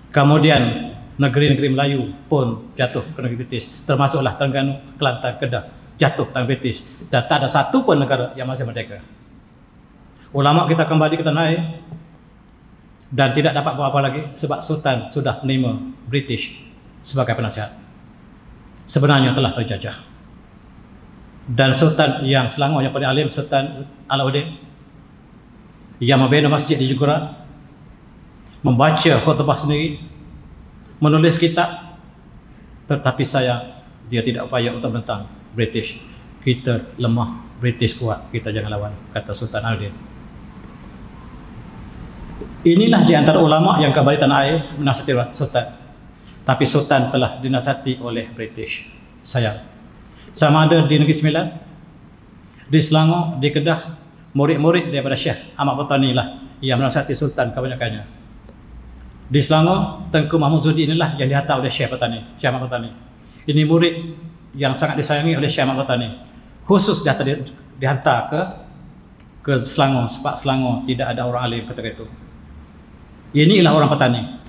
Kemudian negeri-negeri Melayu pun jatuh ke negeri British, termasuklah Terengganu, Kelantan, Kedah jatuh ke tangan British, dan tak ada satu pun negara yang masih merdeka. Ulama kita kembali ke tanah air dan tidak dapat buat apa lagi sebab Sultan sudah menerima British sebagai penasihat. Sebenarnya telah terjajah. Dan Sultan yang Selangor yang paling alim, Sultan Alauddin, yang membina masjid di Jugurah, membaca khutbah sendiri, menulis kitab, tetapi sayang dia tidak upaya untuk menentang British. Kita lemah, British kuat, kita jangan lawan, kata Sultan Alauddin. Inilah di antara ulama yang kembali tanah air menasihati Sultan. Tapi Sultan telah dinasihati oleh British. Sayang. Sama ada di Negeri Sembilan, di Selangor, di Kedah, murid-murid daripada Syekh Ahmad Patani lah yang menasihati Sultan kebanyakannya. Di Selangor, Tengku Mahmud Zuhdi inilah yang dihantar oleh Syekh Ahmad Patani. Ini murid yang sangat disayangi oleh Syekh Ahmad Patani. Khusus dihantar ke Selangor sebab Selangor tidak ada orang alim ketika itu. Inilah orang petani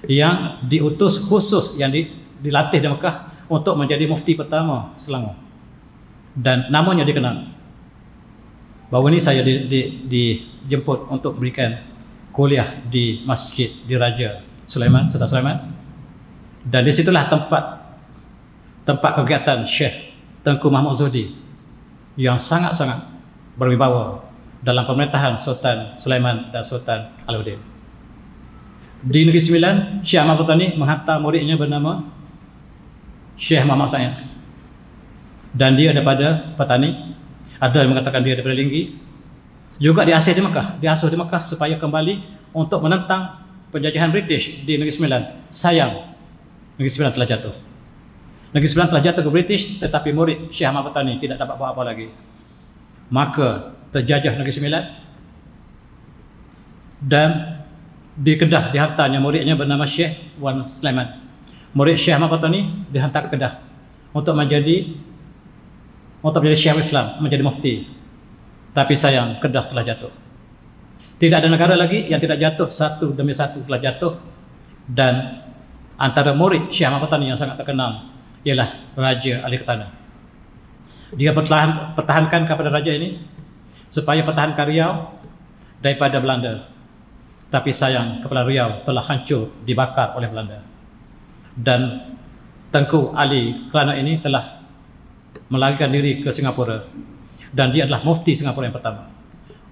yang diutus khusus, yang dilatih di Mekah untuk menjadi mufti pertama Selangor, dan namanya dikenal. Baru ini saya dijemput untuk berikan kuliah di masjid di Raja Sulaiman, Sultan Sulaiman. Dan disitulah tempat kegiatan Syekh Tengku Mahmud Zuhdi yang sangat-sangat berwibawa dalam pemerintahan Sultan Sulaiman dan Sultan Alauddin. Di Negeri Sembilan, Syekh Ahmad Patani menghantar muridnya bernama Syekh Muhammad Sa'id. Dan dia daripada Patani, ada yang mengatakan dia daripada Linggi. Juga diasuh di Mekah supaya kembali untuk menentang penjajahan British di Negeri Sembilan. Sayang, Negeri Sembilan telah jatuh. Negeri Sembilan telah jatuh ke British, tetapi murid Syekh Ahmad Patani tidak dapat buat apa lagi. Maka terjajah Negeri Sembilan, dan di Kedah dihantarnya muridnya bernama Syekh Wan Sulaiman. Murid Syekh Ahmad Patani dihantar ke Kedah untuk menjadi Syekh Islam, menjadi mufti. Tapi sayang, Kedah telah jatuh. Tidak ada negara lagi yang tidak jatuh, satu demi satu telah jatuh. Dan antara murid Syekh Ahmad Patani yang sangat terkenal ialah Raja Ali Ketana. Dia pertahankan kepada raja ini supaya pertahankan Riau daripada Belanda. Tapi sayang, kepulauan Riau telah hancur, dibakar oleh Belanda. Dan Tengku Ali Ketana ini telah melarikan diri ke Singapura. Dan dia adalah mufti Singapura yang pertama.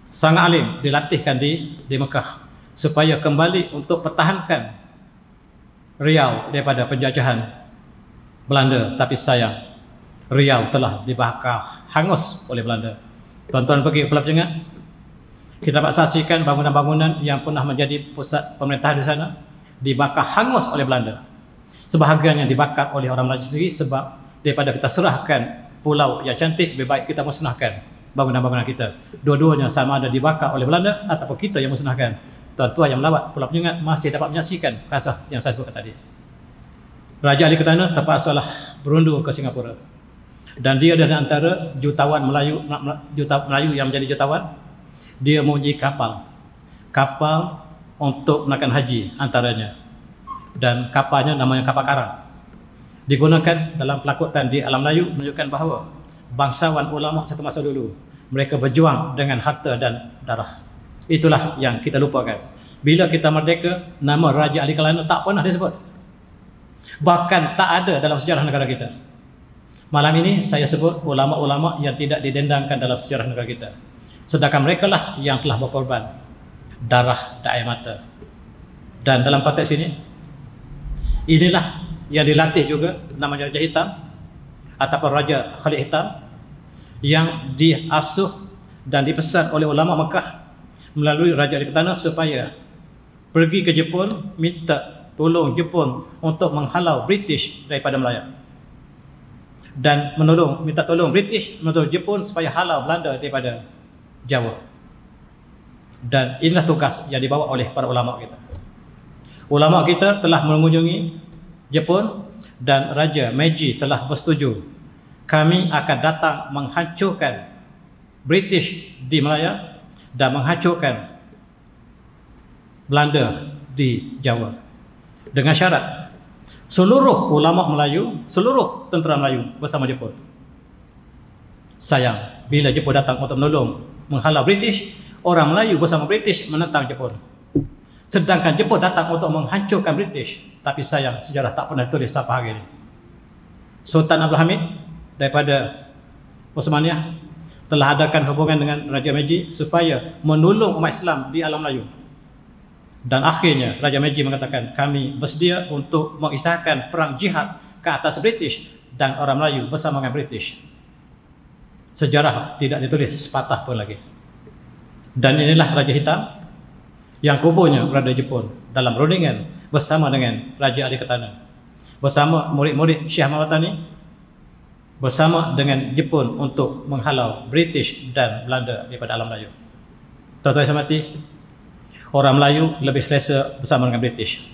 Sangat alim, dilatihkan di Mekah supaya kembali untuk pertahankan Riau daripada penjajahan Belanda. Tapi sayang, Riau telah dibakar hangus oleh Belanda. Tuan-tuan pergi ke Pulau Penyengat, kita dapat saksikan bangunan-bangunan yang pernah menjadi pusat pemerintahan di sana dibakar hangus oleh Belanda. Sebahagiannya dibakar oleh orang Melayu sendiri, sebab daripada kita serahkan pulau yang cantik, lebih baik kita musnahkan bangunan-bangunan kita. Dua-duanya sama ada dibakar oleh Belanda ataupun kita yang musnahkan. Tuan-tuan yang melawat Pulau Penyengat masih dapat menyaksikan kisah yang saya sebutkan tadi. Raja Ali Ketana terpaksalah berundur ke Singapura. Dan dia adalah antara jutawan Melayu yang menjadi jutawan. Dia mempunyai kapal untuk menaikkan haji antaranya. Dan kapalnya namanya kapal karang. Digunakan dalam pelakutan di alam Melayu, menunjukkan bahawa bangsawan ulama satu masa dulu mereka berjuang dengan harta dan darah. Itulah yang kita lupakan. Bila kita merdeka, nama Raja Ali Ketana tak pernah disebut. Bahkan tak ada dalam sejarah negara kita. Malam ini saya sebut ulama-ulama yang tidak didendangkan dalam sejarah negara kita. Sedangkan mereka lah yang telah berkorban darah dan air mata. Dan dalam konteks ini, inilah yang dilatih juga namanya Raja Hitam ataupun Raja Khalid Hitam, yang diasuh dan dipesan oleh ulama Mekah melalui Raja Ali Ketana supaya pergi ke Jepun, minta tolong Jepun untuk menghalau British daripada Melaya, dan minta tolong British menolong Jepun supaya halau Belanda daripada Jawa. Dan inilah tugas yang dibawa oleh para ulama kita. Ulama kita telah mengunjungi Jepun dan Raja Meiji telah bersetuju, kami akan datang menghancurkan British di Melaya dan menghancurkan Belanda di Jawa, dengan syarat seluruh ulama Melayu, seluruh tentera Melayu bersama Jepun. Sayang, bila Jepun datang untuk menolong menghalau British, orang Melayu bersama British menentang Jepun. Sedangkan Jepun datang untuk menghancurkan British. Tapi sayang, sejarah tak pernah tulis sampai hari ini. Sultan Abdul Hamid daripada Osmaniyah telah adakan hubungan dengan Raja Meiji supaya menolong umat Islam di alam Melayu. Dan akhirnya Raja Meiji mengatakan, kami bersedia untuk mengisahkan perang jihad ke atas British dan orang Melayu bersama dengan British. Sejarah tidak ditulis sepatah pun lagi. Dan inilah Raja Hitam yang kuburnya berada di Jepun dalam rundingan bersama dengan Raja Ali Ketana, bersama murid-murid Syekh Ahmad Patani, bersama dengan Jepun untuk menghalau British dan Belanda daripada alam Melayu. Tuan-tuan yang saya hormati, orang Melayu lebih selesa bersama dengan British.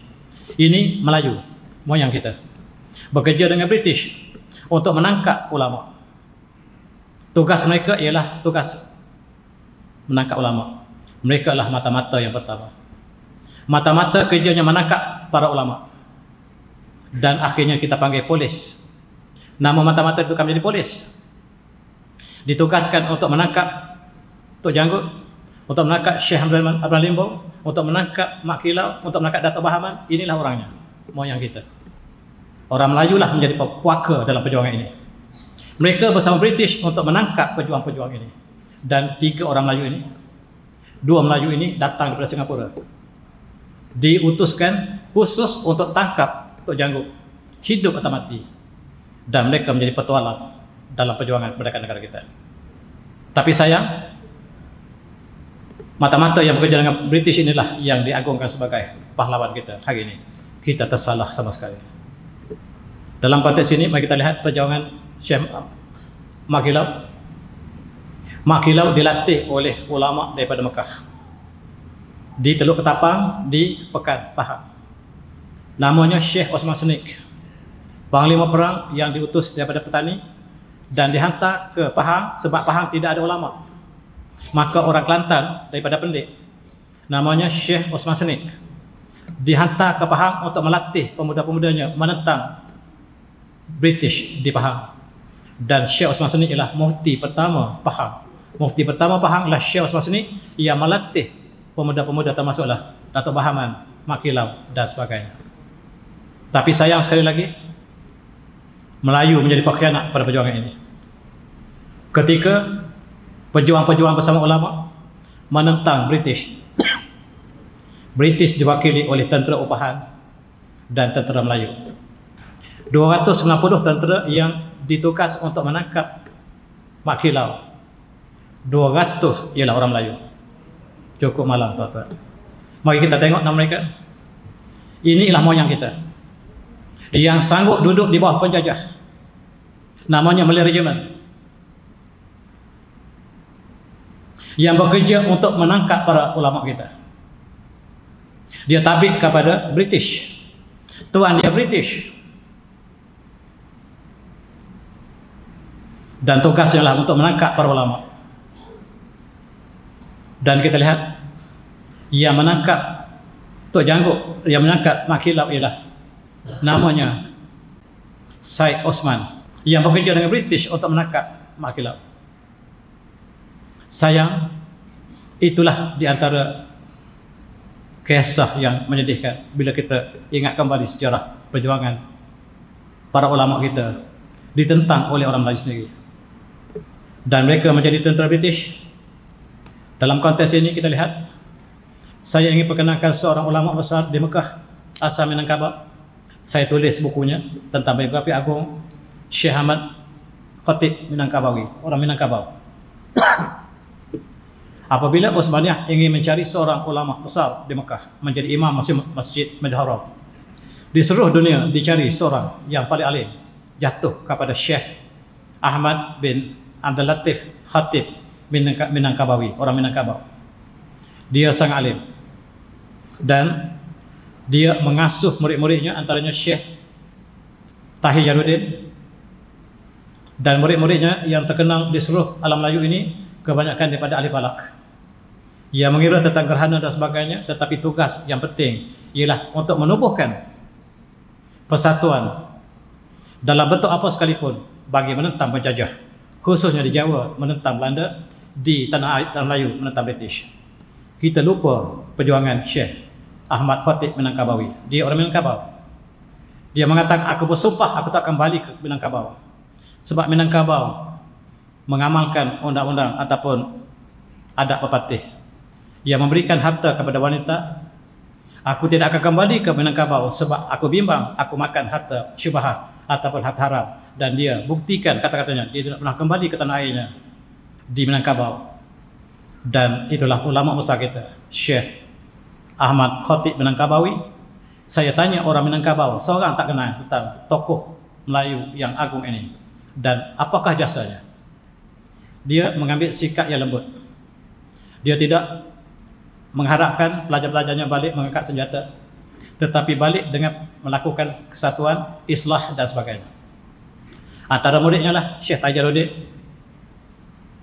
Ini Melayu, moyang kita, bekerja dengan British untuk menangkap ulama. Tugas mereka ialah tugas menangkap ulama. Mereka adalah mata-mata yang pertama. Mata-mata kerjanya menangkap para ulama. Dan akhirnya kita panggil polis. Nama mata-mata itu kami jadi polis. Ditugaskan untuk menangkap Tok Janggut, untuk menangkap Syekh Abdul Limbo, untuk menangkap Mak Kilau, untuk menangkap Datuk Bahaman. Inilah orangnya, moyang kita. Orang Melayu lah menjadi puaka dalam perjuangan ini. Mereka bersama British untuk menangkap pejuang-pejuang ini. Dan 3 orang Melayu ini, 2 Melayu ini datang daripada Singapura, diutuskan khusus untuk tangkap Tok Janggut, hidup atau mati. Dan mereka menjadi petualang dalam perjuangan kemerdekaan negara kita. Tapi sayang, mata-mata yang bekerja dengan British inilah yang diagungkan sebagai pahlawan kita hari ini. Kita tersalah sama sekali. Dalam konteks ini, mari kita lihat perjuangan Syekh Mak Kilau. Mak Kilau dilatih oleh ulama daripada Mekah di Teluk Ketapang, di Pekan Pahang. Namanya Syekh Osman Senik, panglima perang yang diutus daripada petani dan dihantar ke Pahang sebab Pahang tidak ada ulama. Maka orang Kelantan daripada Pendik, namanya Syekh Osman Senik, dihantar ke Pahang untuk melatih pemuda-pemudanya menentang British di Pahang. Dan Syekh Osman Senik ialah mufti pertama Pahang. Mufti pertama Pahang adalah Syekh Osman Senik yang melatih pemuda-pemuda, termasuklah Datuk Bahaman, Mak Kilau dan sebagainya. Tapi sayang sekali lagi, Melayu menjadi pengkhianat pada perjuangan ini. Ketika pejuang-pejuang bersama ulama menentang British, British diwakili oleh tentera upahan dan tentera Melayu. 290 tentera yang ditugas untuk menangkap Mak Kilau, 200 ialah orang Melayu. Cukup malang, tuan-tuan. Mari kita tengok nama mereka. Inilah moyang kita yang sanggup duduk di bawah penjajah. Namanya Malay Regiment, yang bekerja untuk menangkap para ulama kita. Dia tabik kepada British. Tuan dia British. Dan tugasnya lah untuk menangkap para ulama. Dan kita lihat, yang menangkap Tok Janggut, yang menangkap Mak Kilau ialah namanya Syed Osman, yang bekerja dengan British untuk menangkap Mak Kilau. Sayang, itulah di antara kisah yang menyedihkan bila kita ingat kembali sejarah perjuangan para ulama kita ditentang oleh orang Melayu sendiri. Dan mereka menjadi tentera British. Dalam konteks ini kita lihat, saya ingin perkenalkan seorang ulama besar di Mekah, asal Minangkabau. Saya tulis bukunya tentang biografi agung Syekh Ahmad Khatib Minangkabawi, orang Minangkabau. Apabila Utsmaniyah ingin mencari seorang ulama besar di Mekah menjadi imam Masjid Haram, di seluruh dunia dicari seorang yang paling alim, jatuh kepada Syekh Ahmad bin Abdul Latif Khatib Minangkabawi, orang Minangkabau. Dia sangat alim dan dia mengasuh murid-muridnya, antaranya Syekh Tahir Jaruddin, dan murid-muridnya yang terkenal di seluruh alam Melayu ini kebanyakan daripada ahli falak. Ia mengira tentang gerhana dan sebagainya, tetapi tugas yang penting ialah untuk menubuhkan persatuan dalam bentuk apa sekalipun bagi menentang penjajah, khususnya di Jawa menentang Belanda, di tanah Melayu menentang British. Kita lupa perjuangan Syekh Ahmad Khatib Minangkabawi. Dia orang Minangkabau. Dia mengatakan, aku bersumpah aku tak akan balik ke Minangkabau, sebab Minangkabau mengamalkan undang-undang ataupun adat pepatih yang memberikan harta kepada wanita. Aku tidak akan kembali ke Minangkabau sebab aku bimbang aku makan harta syubhat ataupun harta haram. Dan dia buktikan kata-katanya, dia tidak pernah kembali ke tanah airnya di Minangkabau. Dan itulah ulama besar kita, Syekh Ahmad Khatib Minangkabawi. Saya tanya orang Minangkabau, seorang tak kenal tentang tokoh Melayu yang agung ini dan apakah jasanya. Dia mengambil sikap yang lembut. Dia tidak mengharapkan pelajar-pelajarnya balik mengangkat senjata, tetapi balik dengan melakukan kesatuan, islah dan sebagainya. Antara muridnya lah Syekh Tahir Jaruddin,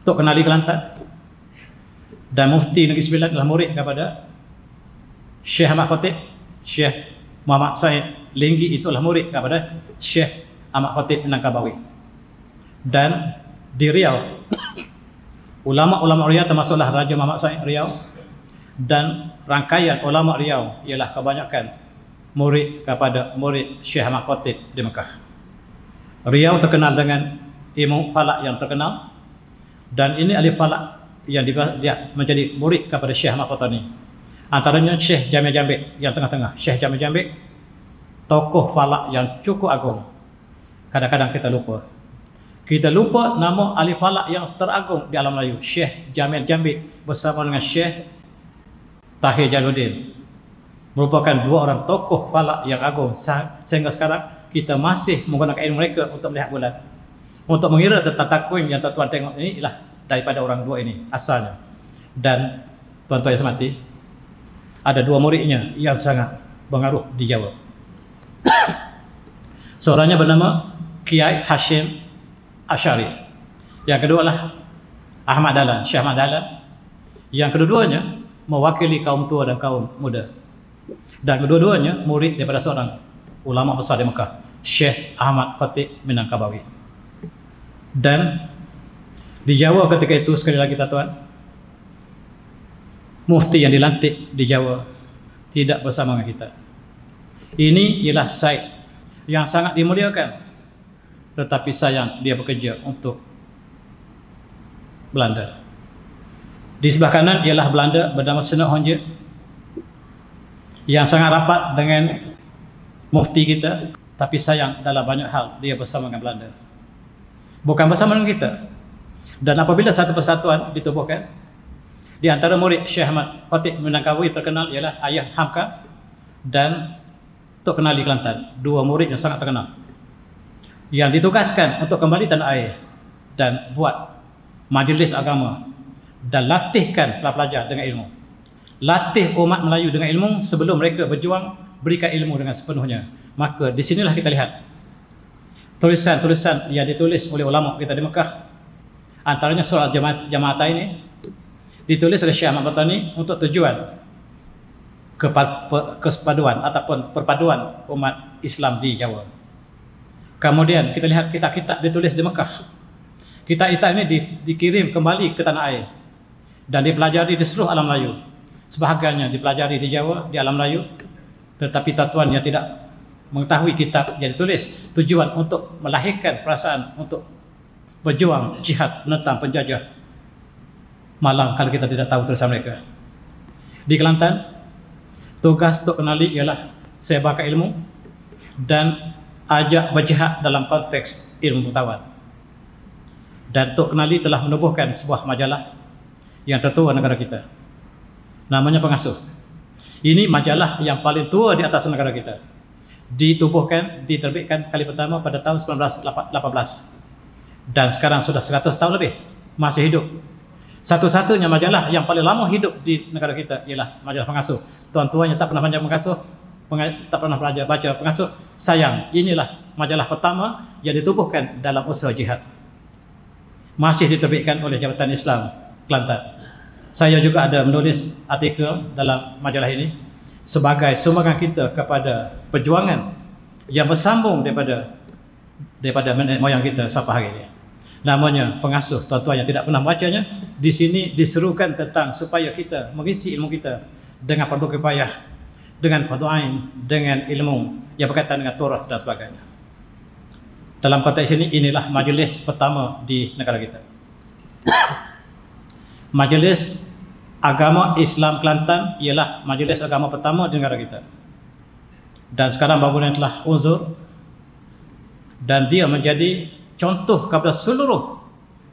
Tok Kenali Kelantan, dan Mufti Negeri Sembilan adalah murid kepada Syekh Ahmad Khatib. Syekh Muhammad Said Linggi itulah murid kepada Syekh Ahmad Khatib Minangkabawi. Dan di Riau Ulama-ulama Riau termasuklah Raja Muhammad Said Riau, dan rangkaian ulama Riau ialah kebanyakan murid kepada murid Syekh Ahmad Khatib di Mekah. Riau terkenal dengan ilmu falak yang terkenal, dan ini ahli falak yang dia menjadi murid kepada Syekh Ahmad Qahtani. Antaranya Syekh Jamil Jambik yang tengah-tengah. Syekh Jamil Jambik tokoh falak yang cukup agung. Kadang-kadang kita lupa. Kita lupa nama ahli falak yang teragung di alam Melayu, Syekh Jamil Jambik bersama dengan Syekh Tahir Jalaluddin. Merupakan dua orang tokoh falak yang agung, sehingga sekarang kita masih menggunakan ilmu mereka untuk melihat bulan, untuk mengira tentang takwim yang tuan-tuan tengok ini ialah daripada orang dua ini asalnya. Dan tuan-tuan yang semati, ada dua muridnya yang sangat pengaruh di Jawa. Seorangnya bernama Kiai Hashim Asy'ari, yang kedua adalah Ahmad Dahlan, Syekh Ahmad Dahlan, yang kedua-duanya mewakili kaum tua dan kaum muda, dan kedua-duanya murid daripada seorang ulama besar di Mekah, Syekh Ahmad Khatib Minangkabawi. Dan di Jawa ketika itu, sekali lagi tuan, mufti yang dilantik di Jawa tidak bersama dengan kita. Ini ialah Said yang sangat dimuliakan, tetapi sayang dia bekerja untuk Belanda. Di sebelah kanan ialah Belanda bernama Senok Honje, yang sangat rapat dengan mufti kita, tapi sayang dalam banyak hal dia bersama dengan Belanda, bukan bersama dengan kita. Dan apabila satu persatuan ditubuhkan, di antara murid Syekh Ahmad Khatib Minangkabawi terkenal ialah Ayah Hamka dan Tok Kenali Kelantan, dua murid yang sangat terkenal, yang ditugaskan untuk kembali tanah air dan buat majlis agama dan latihkan pelajar dengan ilmu. Latih umat Melayu dengan ilmu sebelum mereka berjuang berikan ilmu dengan sepenuhnya. Maka di sinilah kita lihat tulisan-tulisan yang ditulis oleh ulama kita di Mekah. Antaranya soal jamaah ini ditulis oleh Syekh Ahmad Qahtani untuk tujuan kesepaduan ataupun perpaduan umat Islam di Jawa. Kemudian kita lihat kitab-kitab ditulis di Mekah. Kitab-kitab ini dikirim kembali ke tanah air dan dipelajari di seluruh alam Melayu. Sebahagiannya dipelajari di Jawa, di alam Melayu, tetapi tuan yang tidak mengetahui kitab yang ditulis tujuan untuk melahirkan perasaan untuk berjuang jihad menentang penjajah, malang kalau kita tidak tahu tulisan mereka. Di Kelantan, tugas Tok Kenali ialah sebarkan ilmu dan ajak berjihad dalam konteks ilmu pengetahuan. Dan Tok Kenali telah menubuhkan sebuah majalah yang tertua negara kita, namanya Pengasuh. Ini majalah yang paling tua di atas negara kita. Diterbitkan kali pertama pada tahun 1918, dan sekarang sudah 100 tahun lebih masih hidup. Satu-satunya majalah yang paling lama hidup di negara kita ialah majalah Pengasuh. Tuan-tuannya tak pernah baca Pengasuh, tak pernah belajar baca Pengasuh. Sayang, inilah majalah pertama yang ditubuhkan dalam usaha jihad. Masih diterbitkan oleh Jabatan Islam Kelantan. Saya juga ada menulis artikel dalam majalah ini sebagai sumbangan kita kepada perjuangan yang bersambung daripada nenek moyang kita sampai hari ini. Namanya Pengasuh. Tuan-tuan yang tidak pernah bacanya, di sini diserukan tentang supaya kita mengisi ilmu kita dengan fardu kifayah, dengan fardu ain, dengan ilmu yang berkaitan dengan turas dan sebagainya. Dalam konteks ini, inilah majlis pertama di negara kita. Majlis Agama Islam Kelantan ialah majlis agama pertama di negara kita. Dan sekarang bangunan telah uzur, dan dia menjadi contoh kepada seluruh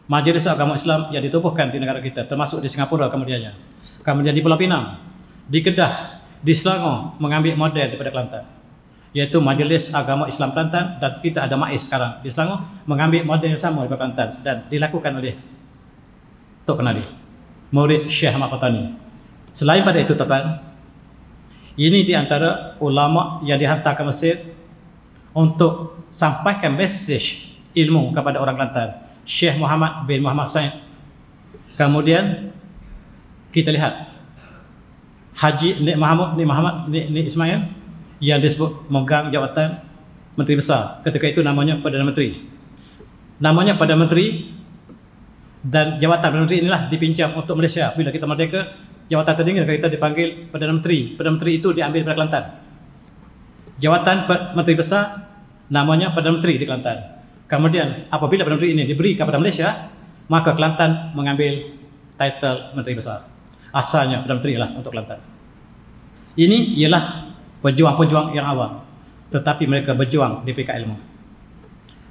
majlis agama Islam yang ditubuhkan di negara kita, termasuk di Singapura kemudiannya. Kemudian di Pulau Pinang, di Kedah, di Selangor mengambil model daripada Kelantan, yaitu Majlis Agama Islam Kelantan, dan kita ada MAIS sekarang di Selangor mengambil model yang sama daripada Kelantan dan dilakukan oleh Tok Kenali, murid Syekh Ahmad Qahtani. Selain pada itu tuan, ini di antara ulama yang dihantar ke Mesir untuk sampaikan mesej ilmu kepada orang Kelantan, Syekh Muhammad bin Muhammad Said. Kemudian kita lihat Haji Nik Ismail yang disebut megang jawatan Menteri Besar. Ketika itu namanya Perdana Menteri. Namanya Perdana Menteri Dan jawatan Perdana Menteri inilah dipinjam untuk Malaysia. Bila kita merdeka, jawatan tertinggi kita dipanggil Perdana Menteri. Perdana Menteri itu diambil dari Kelantan. Jawatan Menteri Besar namanya Perdana Menteri di Kelantan. Kemudian apabila Perdana Menteri ini diberi kepada Malaysia, maka Kelantan mengambil title Menteri Besar. Asalnya Perdana Menteri ialah untuk Kelantan. Ini ialah pejuang-pejuang yang awam, tetapi mereka berjuang di peringkat ilmu.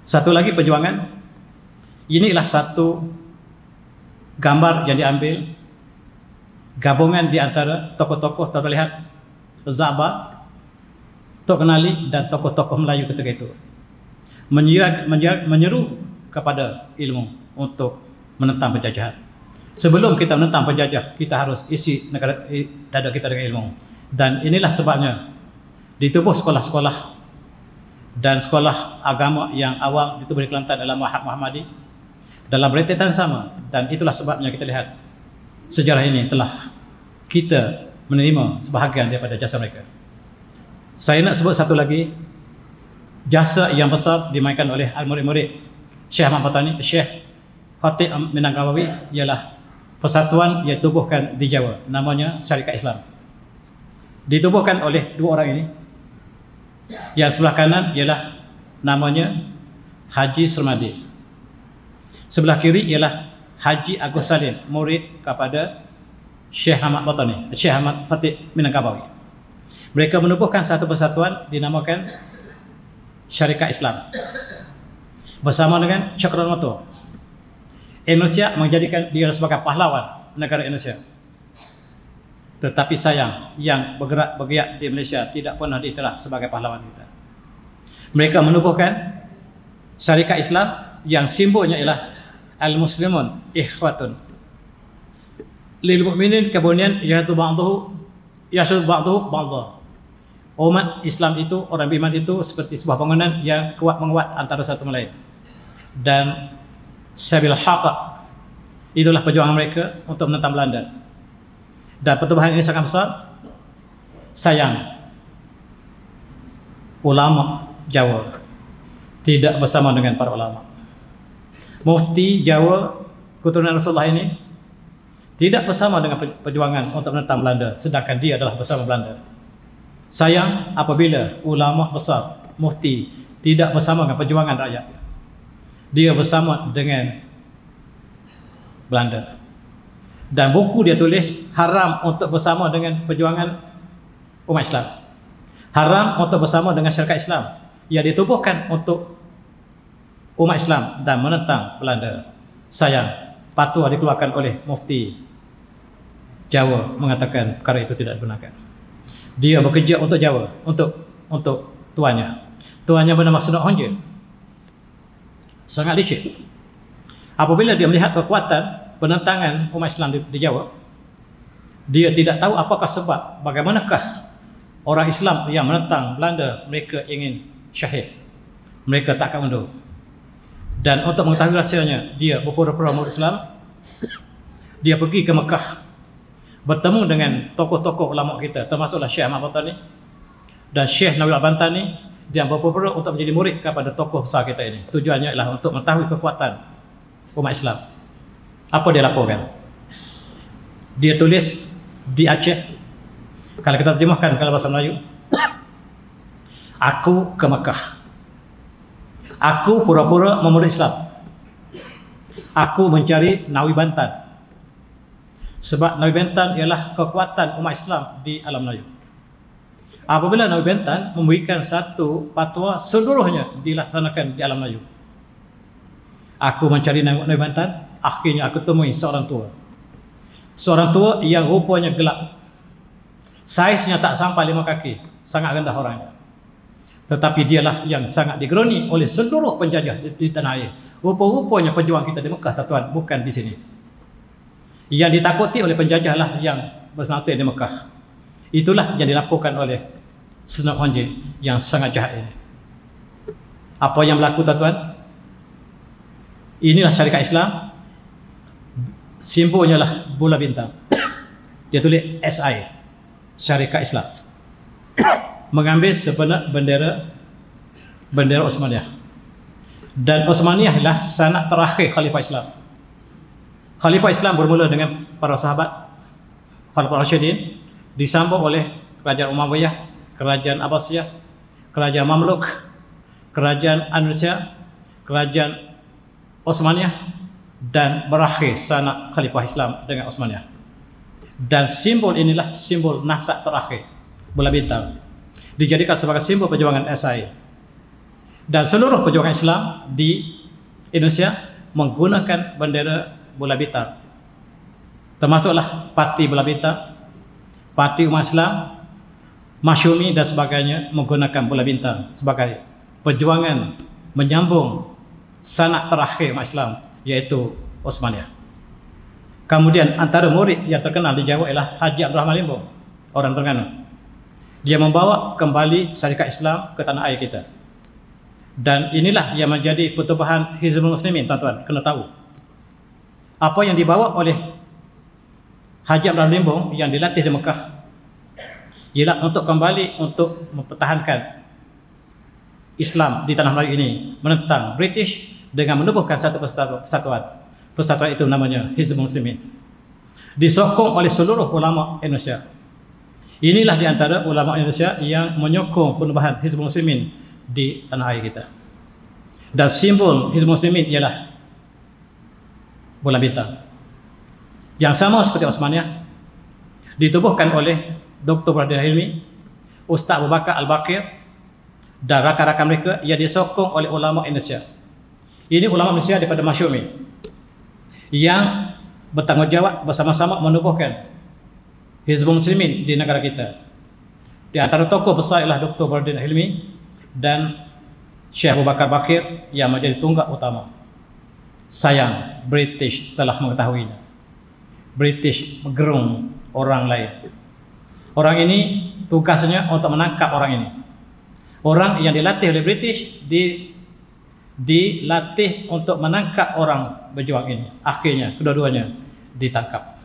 Satu lagi perjuangan, inilah satu gambar yang diambil gabungan di antara tokoh-tokoh terlihat Zaba, Tok Kenali dan tokoh-tokoh Melayu ketika itu menyeru kepada ilmu untuk menentang penjajahan. Sebelum kita menentang penjajah, kita harus isi negara dada kita dengan ilmu. Dan inilah sebabnya ditubuh sekolah-sekolah dan sekolah agama yang awal ditubuh di Kelantan adalah Muhammadi dalam rentetan sama. Dan itulah sebabnya kita lihat sejarah ini telah kita menerima sebahagian daripada jasa mereka. Saya nak sebut satu lagi jasa yang besar dimainkan oleh al-murid-murid Syekh Ahmad Patani, Syekh Khatib Minangkabau, ialah persatuan yang ditubuhkan di Jawa, namanya Syarikat Islam. Ditubuhkan oleh dua orang ini. Yang sebelah kanan ialah namanya Haji Surmadi. Sebelah kiri ialah Haji Agus Salim, murid kepada Syekh Ahmad Patani, Syekh Ahmad Khatib Minangkabau. Mereka menubuhkan satu persatuan dinamakan Syarikat Islam bersama dengan Cakrawala. Indonesia menjadikan dia sebagai pahlawan negara Indonesia. Tetapi sayang, yang bergerak di Malaysia tidak pernah diiktiraf sebagai pahlawan kita. Mereka menubuhkan Syarikat Islam yang simbolnya ialah Al-Muslimun Ikhwatun Lil Mu'minin Kabunian Yahdu Ba'duhu Ba'dah. Umat Islam itu, orang beriman itu seperti sebuah bangunan yang kuat menguat antara satu sama lain. Dan Sabil Haqq, itulah perjuangan mereka untuk menentang Belanda. Dan pertubuhan ini sangat besar. Sayang, ulama Jawa tidak bersama dengan para ulama. Mufti Jawa keturunan Rasulullah ini tidak bersama dengan perjuangan untuk menentang Belanda, sedangkan dia adalah bersama Belanda. Sayang apabila ulama besar, mufti tidak bersama dengan perjuangan rakyat, dia bersama dengan Belanda. Dan buku dia tulis haram untuk bersama dengan perjuangan umat Islam, haram untuk bersama dengan syarikat Islam yang ditubuhkan untuk umat Islam dan menentang Belanda. Sayang, fatwa dikeluarkan oleh mufti Jawa mengatakan perkara itu tidak dibenarkan. Dia bekerja untuk Jawa, untuk tuannya bernama Sunat Honje, sangat licik. Apabila dia melihat kekuatan penentangan umat Islam di Jawa, dia tidak tahu apakah sebab, bagaimanakah orang Islam yang menentang Belanda mereka ingin syahid, mereka tak akan mundur. Dan untuk mengetahui rahsianya, dia berpura-pura murid Islam. Dia pergi ke Mekah, bertemu dengan tokoh-tokoh ulama kita, termasuklah Syekh Ahmad Patani dan Syekh Nawil Al-Bantani. Dia berpura-pura untuk menjadi murid kepada tokoh besar kita ini. Tujuannya adalah untuk mengetahui kekuatan umat Islam. Apa dia laporkan? Dia tulis di Aceh, kalau kita terjemahkan kalau bahasa Melayu, aku ke Mekah, aku pura-pura memeluk Islam, aku mencari Nawi Bantan, sebab Nawi Bantan ialah kekuatan umat Islam di alam Melayu. Apabila Nawi Bantan memberikan satu fatwa, seluruhnya dilaksanakan di alam Melayu. Aku mencari Nawi Bantan, akhirnya aku temui seorang tua yang rupanya gelap, saiznya tak sampai 5 kaki, sangat rendah orangnya. Tetapi dialah yang sangat digeruni oleh seluruh penjajah di tanah air. Rupa-rupanya pejuang kita di Mekah, tuan, bukan di sini. Yang ditakuti oleh penjajah lah yang bersatu di Mekah. Itulah yang dilaporkan oleh Sunat Honje yang sangat jahat ini. Apa yang berlaku, tuan? Inilah syarikat Islam, simbolnya lah bola bintang. Dia tulis SI, Syarikat Islam, mengambil sebenar bendera Osmaniyah. Dan Osmaniyah lah sanak terakhir Khalifah Islam. Khalifah Islam bermula dengan para sahabat, Khalifah Rasyidin, disambung oleh kerajaan Umayyah, kerajaan Abbasiyah, kerajaan Mamluk, kerajaan Andalusia, kerajaan Osmaniyah, dan berakhir sanak Khalifah Islam dengan Osmaniyah. Dan simbol inilah simbol nasak terakhir, bola bintang, dijadikan sebagai simbol perjuangan SI. Dan seluruh perjuangan Islam di Indonesia menggunakan bendera bola bintang, termasuklah Parti Bola Bintang, Parti Umat Islam, Masyumi dan sebagainya menggunakan bola bintang sebagai perjuangan menyambung sanak terakhir umat Islam, yaitu Osmaniyah. Kemudian antara murid yang terkenal di Jawa ialah Haji Abdul Rahman Limbong, orang Terengganu. Dia membawa kembali syarikat Islam ke tanah air kita. Dan inilah yang menjadi pertubuhan Hizbul Muslimin, tuan-tuan, kena tahu. Apa yang dibawa oleh Haji Abdul Rahman Limbong yang dilatih di Mekah ialah untuk kembali untuk mempertahankan Islam di tanah Melayu ini, menentang British dengan menubuhkan satu persatuan. Persatuan itu namanya Hizbul Muslimin, disokong oleh seluruh ulama Indonesia. Inilah di antara ulama Indonesia yang menyokong penubuhan Hizbul Muslimin di tanah air kita. Dan simbol Hizbul Muslimin ialah bola bintang, yang sama seperti Osmaniyah, ditubuhkan oleh Dr. Bradil Hilmi, Ustaz Abu Bakar Al-Baqir, dan rakan-rakan mereka yang disokong oleh ulama Indonesia. Ini ulama Indonesia daripada Masyumi yang bertanggungjawab bersama-sama menubuhkan Hizbul Muslimin di negara kita. Di antara tokoh besar ialah Dr. Bradil Hilmi dan Syekh Abu Bakar Baqir yang menjadi tunggak utama. Sayang, British telah mengetahuinya. British menggerung orang lain. Orang ini tugasnya untuk menangkap orang ini. Orang yang dilatih oleh British dilatih untuk menangkap orang berjuang ini. Akhirnya kedua-duanya ditangkap.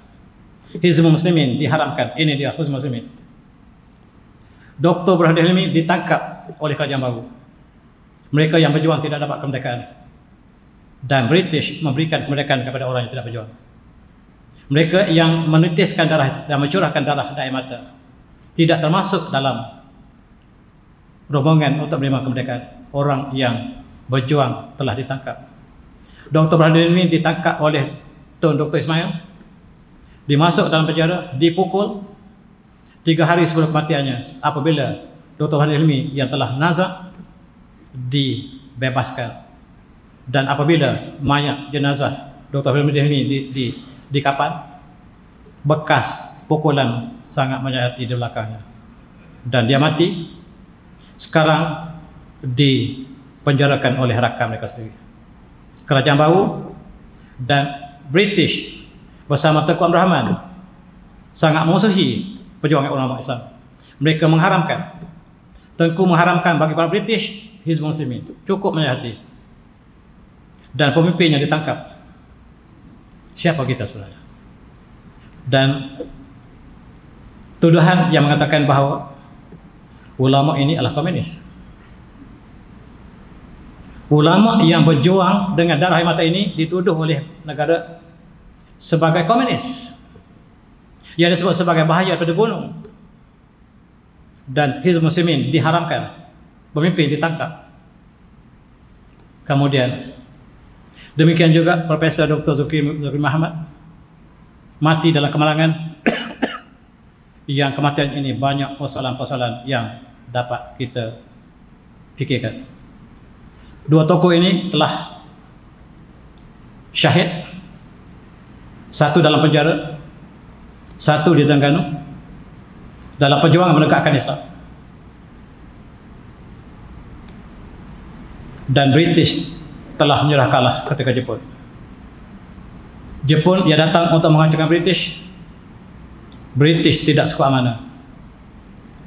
Hizbul Muslimin diharamkan. Ini dia Hizbul Muslimin. Dr. Bradil Hilmi ditangkap oleh kerajaan baru. Mereka yang berjuang tidak dapat kemerdekaan, dan British memberikan kemerdekaan kepada orang yang tidak berjuang. Mereka yang menitiskan darah dan mencurahkan darah dan air mata tidak termasuk dalam rombongan untuk menerima kemerdekaan. Orang yang berjuang telah ditangkap. Dr. Bradil ini ditangkap oleh Tun Dr. Ismail, dimasuk dalam penjara, dipukul 3 hari sebelum kematiannya. Apabila Dr. Bradil Hilmi yang telah nazak dibebaskan, dan apabila mayat jenazah Dr. Bradil Hilmi dikapan, bekas pukulan sangat menyayat di belakangnya, dan dia mati. Sekarang dipenjarakan oleh rakan mereka sendiri. Kerajaan baru dan British bersama Tengku Abdul Rahman sangat memusuhi perjuangan ulama Islam. Mereka mengharamkan, Tengku mengharamkan bagi para British Hizbul Muslimin, cukup menyayati, dan pemimpinnya ditangkap. Siapa kita sebenarnya? Dan tuduhan yang mengatakan bahawa ulama ini adalah komunis. Ulama yang berjuang dengan darah air mata ini dituduh oleh negara sebagai komunis, yang disebut sebagai bahaya pada gunung. Dan Hizbul Muslimin diharamkan, pemimpin ditangkap. Kemudian demikian juga Profesor Dr. Zulkifli Muhammad mati dalam kemalangan. Yang kematian ini banyak persoalan-persoalan yang dapat kita fikirkan. Dua tokoh ini telah syahid, satu dalam penjara, satu di Terengganu, dalam perjuangan menegakkan Islam. Dan British telah menyerah kalah ketika Jepun. Jepun ia datang untuk menghancurkan British. British tidak suka amanah,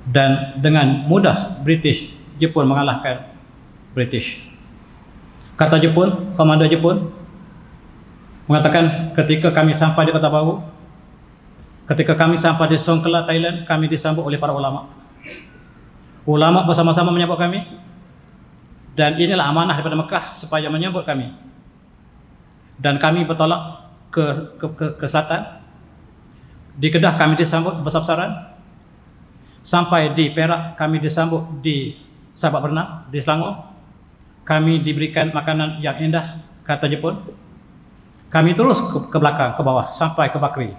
dan dengan mudah Jepun mengalahkan British. Kata Jepun, komander Jepun mengatakan, ketika kami sampai di Kota Baru, ketika kami sampai di Songkhla, Thailand, kami disambut oleh para ulama. Ulama bersama-sama menyambut kami, dan inilah amanah daripada Mekah supaya menyambut kami. Dan kami bertolak ke selatan. Di Kedah kami disambut besar-besaran. Sampai di Perak kami disambut di Sabak Bernam, di Selangor. Kami diberikan makanan yang indah, kata Jepun. Kami terus ke belakang, ke bawah, sampai ke Bakri.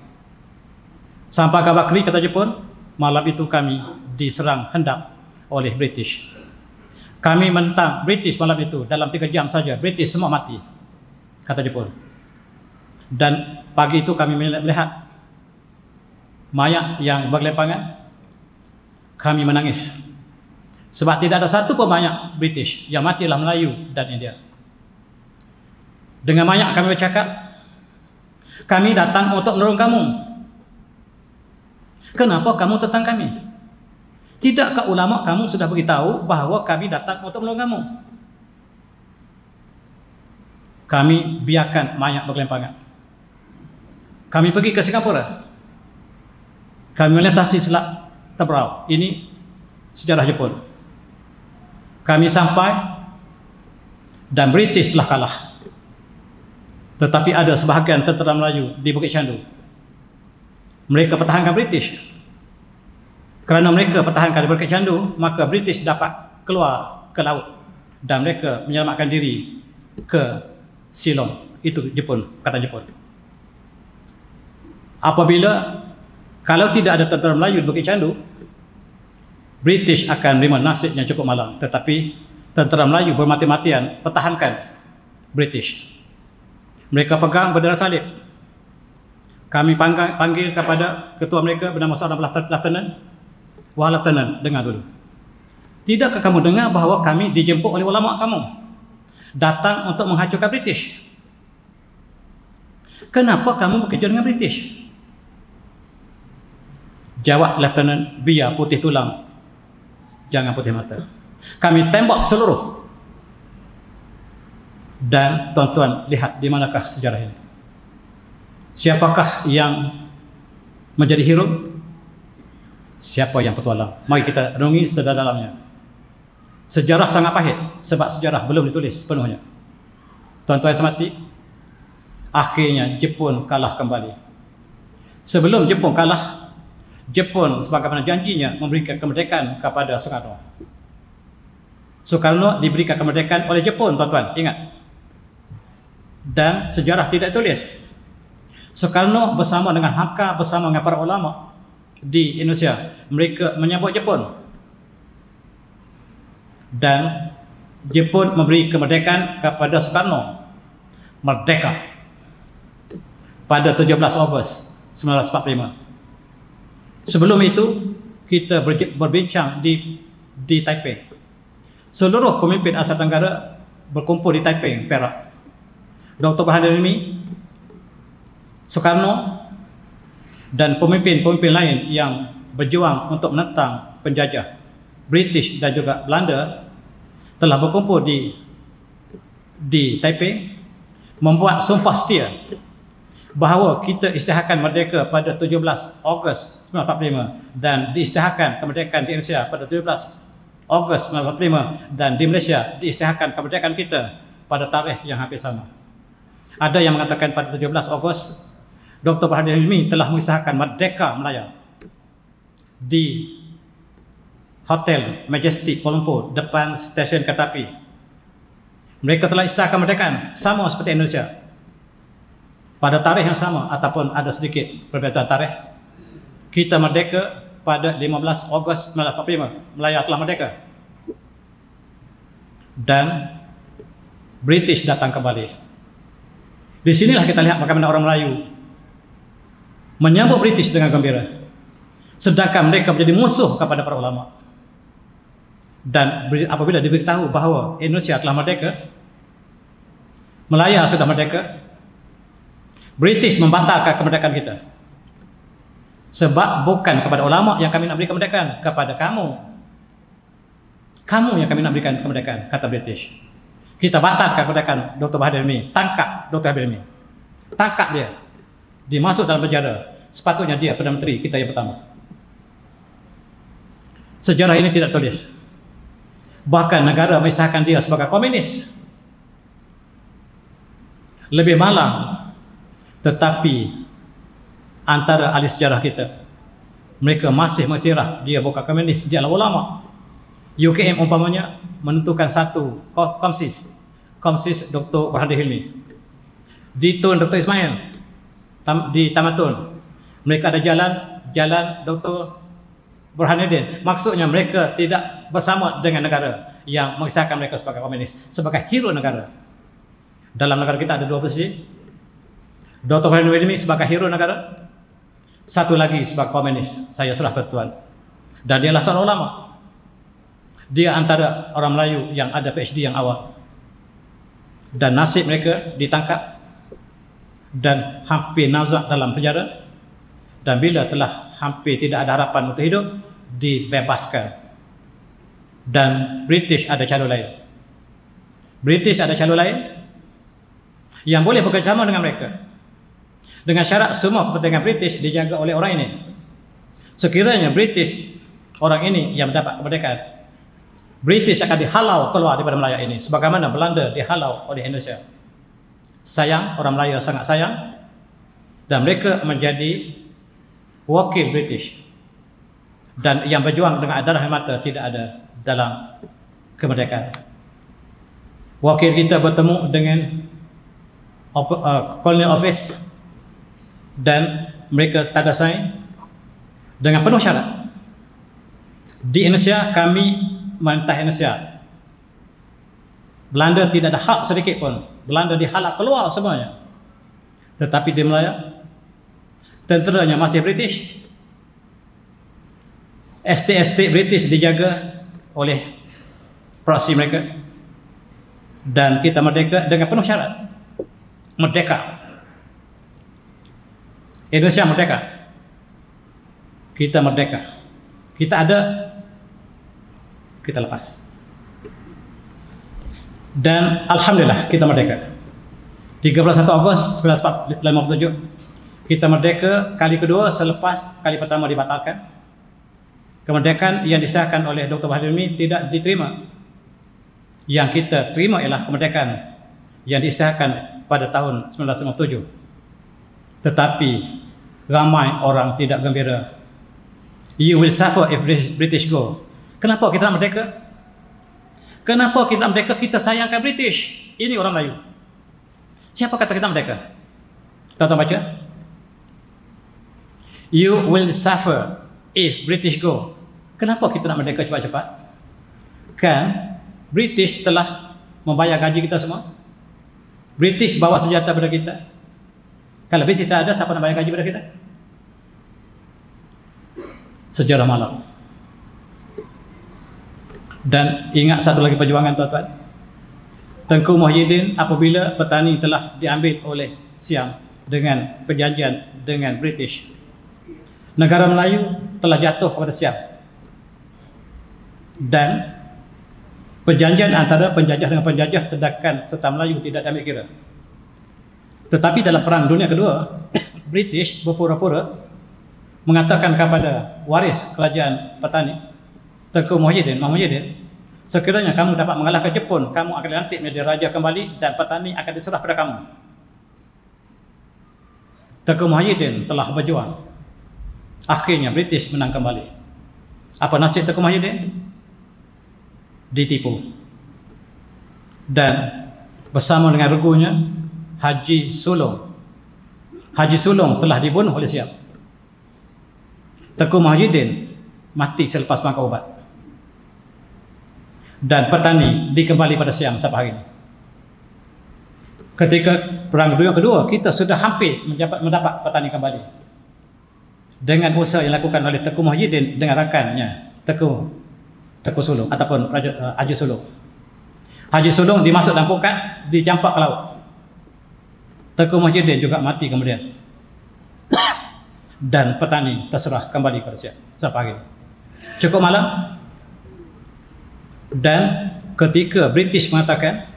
Sampai ke Bakri, kata Jepun, malam itu kami diserang hendak oleh British. Kami menentang British malam itu, dalam 3 jam saja British semua mati, kata Jepun. Dan pagi itu kami melihat mayat yang bergelimpangan. Kami menangis. Sebab tidak ada satu pun mayat British yang mati dalam Melayu dan India. Dengan mayat kami bercakap, kami datang untuk menolong kamu. Kenapa kamu tentang kami? Tidakkah ulama kamu sudah beritahu bahawa kami datang untuk menolong kamu? Kami biarkan mayat bergelimpangan. Kami pergi ke Singapura. Kami melintasi Selat Teberau. Ini sejarah Jepun. Kami sampai dan British telah kalah. Tetapi ada sebahagian tentera Melayu di Bukit Candu. Mereka pertahankan British. Kerana mereka pertahankan di Bukit Candu, maka British dapat keluar ke laut dan mereka menyelamatkan diri ke Silong. Itu Jepun, kata Jepun. Apabila kalau tidak ada tentera Melayu di Bukit Candu, British akan menerima nasib yang cukup malang. Tetapi tentera Melayu bermati-matian pertahankan British. Mereka pegang bendera salib. Kami panggil kepada ketua mereka bernama seorang Lieutenant. Wah Lieutenant, dengar dulu. Tidakkah kamu dengar bahawa kami dijemput oleh ulama kamu datang untuk menghancurkan British? Kenapa kamu bekerja dengan British? Jawab Lieutenant, biar putih tulang, jangan putih mata. Kami tembak seluruh. Dan tuan-tuan, lihat di manakah sejarah ini. Siapakah yang menjadi hero? Siapa yang petualang? Mari kita renungi sedalam-dalamnya. Sejarah sangat pahit, sebab sejarah belum ditulis penuhnya. Tuan-tuan yang semati, akhirnya Jepun kalah kembali. Sebelum Jepun kalah, Jepun sebagaimana janjinya memberikan kemerdekaan kepada Soekarno. Soekarno diberikan kemerdekaan oleh Jepun, tuan-tuan, ingat. Dan sejarah tidak tulis. Soekarno bersama dengan Hamka, bersama dengan para ulama di Indonesia, mereka menyambut Jepun. Dan Jepun memberi kemerdekaan kepada Soekarno. Merdeka pada 17 Ogos 1945. Sebelum itu, kita berbincang di Taipei. Seluruh pemimpin Asia Tenggara berkumpul di Taipei, Perak. Dr. Burhanuddin, Soekarno, dan pemimpin-pemimpin lain yang berjuang untuk menentang penjajah British dan juga Belanda telah berkumpul di Taipei, membuat sumpah setia bahawa kita isytiharkan merdeka pada 17 Ogos 1945 dan diisytiharkan kemerdekaan di Indonesia pada 17 Ogos 1945 dan di Malaysia diisytiharkan kemerdekaan kita pada tarikh yang hampir sama. Ada yang mengatakan pada 17 Ogos Dr. Burhanuddin telah mengisytiharkan merdeka Melaya di Hotel Majestic Kuala Lumpur depan stesen kereta api. Mereka telah isytiharkan kemerdekaan sama seperti Indonesia pada tarikh yang sama ataupun ada sedikit perbezaan tarikh. Kita merdeka pada 15 Ogos 1945. Melaya telah merdeka. Dan British datang kembali. Di sinilah kita lihat bagaimana orang Melayu menyambut British dengan gembira. Sedangkan mereka menjadi musuh kepada para ulama. Dan apabila diberitahu bahawa Indonesia telah merdeka, Melaya sudah merdeka, British membatalkan kemerdekaan kita. Sebab bukan kepada ulama yang kami nak beri kemerdekaan, kepada kamu. Kamu yang kami nak berikan kemerdekaan, kata British. Kita batalkan kemerdekaan Dr. Burhanuddin. Tangkap Dr. Burhanuddin. Tangkap dia. Dimasuk dalam penjara. Sepatutnya dia Perdana Menteri kita yang pertama. Sejarah ini tidak tulis. Bahkan negara mengisytiharkan dia sebagai komunis. Lebih malang, Tetapi antara ahli sejarah kita, mereka masih mengiktiraf dia bukan komunis, dia adalah ulama. UKM umpamanya menentukan satu komsis Dr. Burhanuddin Hilmi, di Tun Dr. Ismail, di Tamatun mereka ada jalan Dr. Burhanuddin. Maksudnya mereka tidak bersama dengan negara yang mengisahkan mereka sebagai komunis, sebagai hero negara. Dalam negara kita ada dua posisi, Dr. Burhanuddin Hilmi sebagai hero negara, satu lagi sebagai komunis. Saya serah ke Tuhan. Dan dia adalah seorang ulama. Dia antara orang Melayu yang ada PhD yang awal. Dan nasib mereka ditangkap dan hampir nazak dalam penjara. Dan bila telah hampir tidak ada harapan untuk hidup, dibebaskan. Dan British ada calon lain. British ada calon lain yang boleh bekerjasama dengan mereka, dengan syarat semua kepentingan British dijaga oleh orang ini. Sekiranya British, orang ini yang mendapat kemerdekaan, British akan dihalau keluar daripada Malaya ini, sebagaimana Belanda dihalau oleh Indonesia. Sayang, orang Melayu sangat sayang, dan mereka menjadi wakil British, dan yang berjuang dengan darah mata tidak ada dalam kemerdekaan. Wakil kita bertemu dengan Colonial Office, dan mereka tanda sign dengan penuh syarat. Di Indonesia kami mentah Indonesia, Belanda tidak ada hak sedikit pun. Belanda dihalak keluar semuanya. Tetapi di Melaya, tenteranya masih British, estate British dijaga oleh proksi mereka, dan kita merdeka dengan penuh syarat. Merdeka, Indonesia merdeka, kita merdeka, kita ada, kita lepas. Dan alhamdulillah kita merdeka. 31 Ogos 1957 kita merdeka kali kedua selepas kali pertama dibatalkan. Kemerdekaan yang disahkan oleh Dr. Burhanuddin Hilmi tidak diterima. Yang kita terima ialah kemerdekaan yang disahkan pada tahun 1957. Tetapi ramai orang tidak gembira. You will suffer if British go. Kenapa kita nak merdeka? Kenapa kita nak merdeka? Kita sayangkan British. Ini orang Melayu. Siapa kata kita merdeka? Tuan-tuan baca. You will suffer if British go. Kenapa kita nak merdeka cepat-cepat? Kan British telah membayar gaji kita semua. British bawa senjata pada kita. Kalau British tak ada, siapa nak bayar gaji pada kita? Sejarah malam. Dan ingat satu lagi perjuangan tuan-tuan. Tengku Muhyiddin apabila petani telah diambil oleh Siam dengan perjanjian dengan British, negara Melayu telah jatuh kepada Siam. Dan perjanjian antara penjajah dengan penjajah, sedangkan serta Melayu tidak diambil kira. Tetapi dalam Perang Dunia Kedua, British berpura-pura mengatakan kepada waris kerajaan petani, Tengku Muhyiddin, sekiranya kamu dapat mengalahkan Jepun, kamu akan dilantik menjadi raja kembali dan petani akan diserah pada kamu. Tengku Muhyiddin telah berjuang. Akhirnya British menang kembali. Apa nasib Tengku Muhyiddin? Ditipu. Dan bersama dengan regunya Haji Sulong. Haji Sulong telah dibunuh oleh Siam. Tengku Muhyiddin mati selepas makan ubat. Dan petani dikembali pada Siam sampai hari ini. Ketika Perang Dunia Kedua, kita sudah hampir mendapat petani kembali. Dengan usaha yang dilakukan oleh Tengku Muhyiddin dengan rakannya Tengku Sulong ataupun Haji Sulong. Haji Sulong dimasuk dalam pukat, dicampak ke laut. Tengku Muhyiddin juga mati kemudian. Dan petani terserah kembali pada Siam sampai hari ini. Cukup malam. Dan ketika British mengatakan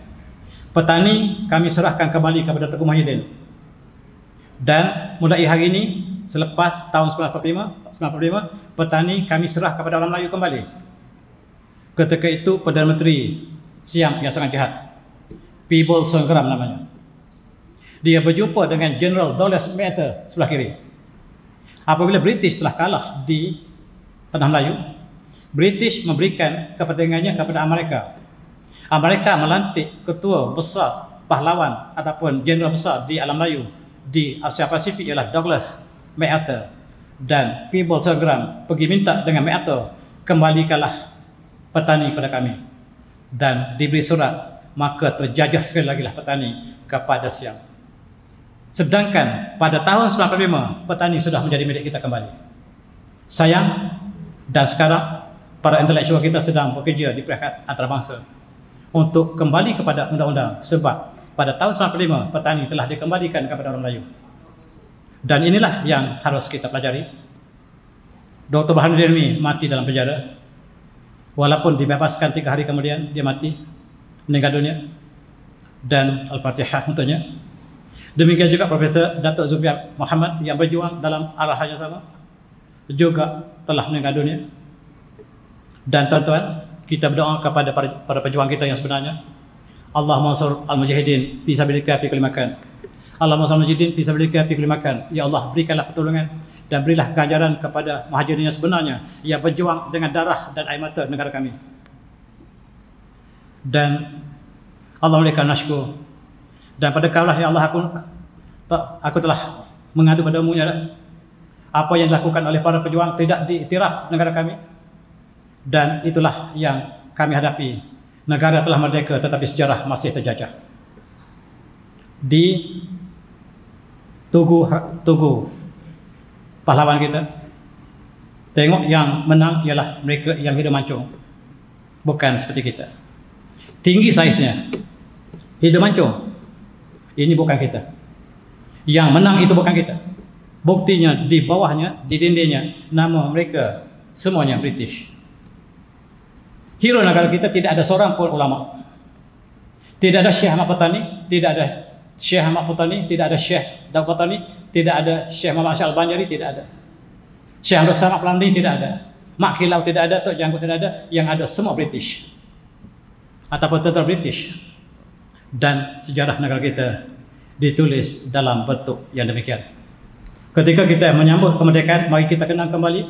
petani kami serahkan kembali kepada Tengku Muhyiddin, dan mulai hari ini selepas tahun 1945 petani kami serah kepada orang Melayu kembali. Ketika itu Perdana Menteri Siam yang sangat jahat, Pibol Songgram namanya, Dia berjumpa dengan General Douglas MacArthur sebelah kiri. Apabila British telah kalah di Tanah Melayu, British memberikan kepentingannya kepada Amerika. Amerika melantik ketua besar pahlawan ataupun general besar di alam Melayu di Asia Pasifik ialah Douglas MacArthur, dan Peebles Telegram pergi minta dengan MacArthur, kembalikanlah petani pada kami, dan diberi surat, maka terjajah sekali lagi lah petani kepada Siam. Sedangkan pada tahun 95 petani sudah menjadi milik kita kembali. Sayang, dan sekarang para intelektual kita sedang bekerja di peringkat antarabangsa untuk kembali kepada undang-undang, sebab pada tahun 95 petani telah dikembalikan kepada orang Melayu. Dan inilah yang harus kita pelajari. Dr. Burhanuddin Ilmi mati dalam penjara. Walaupun dibebaskan 3 hari kemudian, dia mati, meninggal dunia. Dan Al-Fatihah untuknya. Demikian juga Profesor Datuk Zulfiqar Muhammad yang berjuang dalam arahan yang sama, juga telah meninggal dunia. Dan tuan-tuan, kita berdoa kepada para pejuang kita yang sebenarnya. Allahumma ansur al-mujahidin fi sabilika fi kulli makan. Allahumma ansur al-mujahidin fi sabilika fi kulli makan. Ya Allah, berikanlah pertolongan dan berilah ganjaran kepada muhajirin yang sebenarnya yang berjuang dengan darah dan air mata negara kami. Dan Allahumma lakal nashkur. Dan pada kaulah ya Allah, aku telah mengadu padamu ya Allah, apa yang dilakukan oleh para pejuang tidak diiktiraf negara kami, dan itulah yang kami hadapi. Negara telah merdeka tetapi sejarah masih terjajah. Di Tugu pahlawan kita, tengok yang menang ialah mereka yang hidup mancung, bukan seperti kita. Tinggi saiznya, hidup mancung. Ini bukan kita. Yang menang itu bukan kita. Buktinya di bawahnya, di dindingnya, nama mereka semuanya British. Hero negara kita tidak ada seorang pun ulama. Tidak ada Syekh Ahmad Patani, tidak ada Syekh Ahmad Patani, tidak ada Syekh Daud Patani, tidak ada Syekh Muhammad Syah Al-Banjari, tidak ada. Syekh Abdul Samad Pelandi, tidak ada. Mak Kilau tidak ada, Tok Janggut tidak ada. Yang ada semua British ataupun tentara British. Dan sejarah negara kita ditulis dalam bentuk yang demikian. Ketika kita menyambut kemerdekaan, mari kita kenang kembali.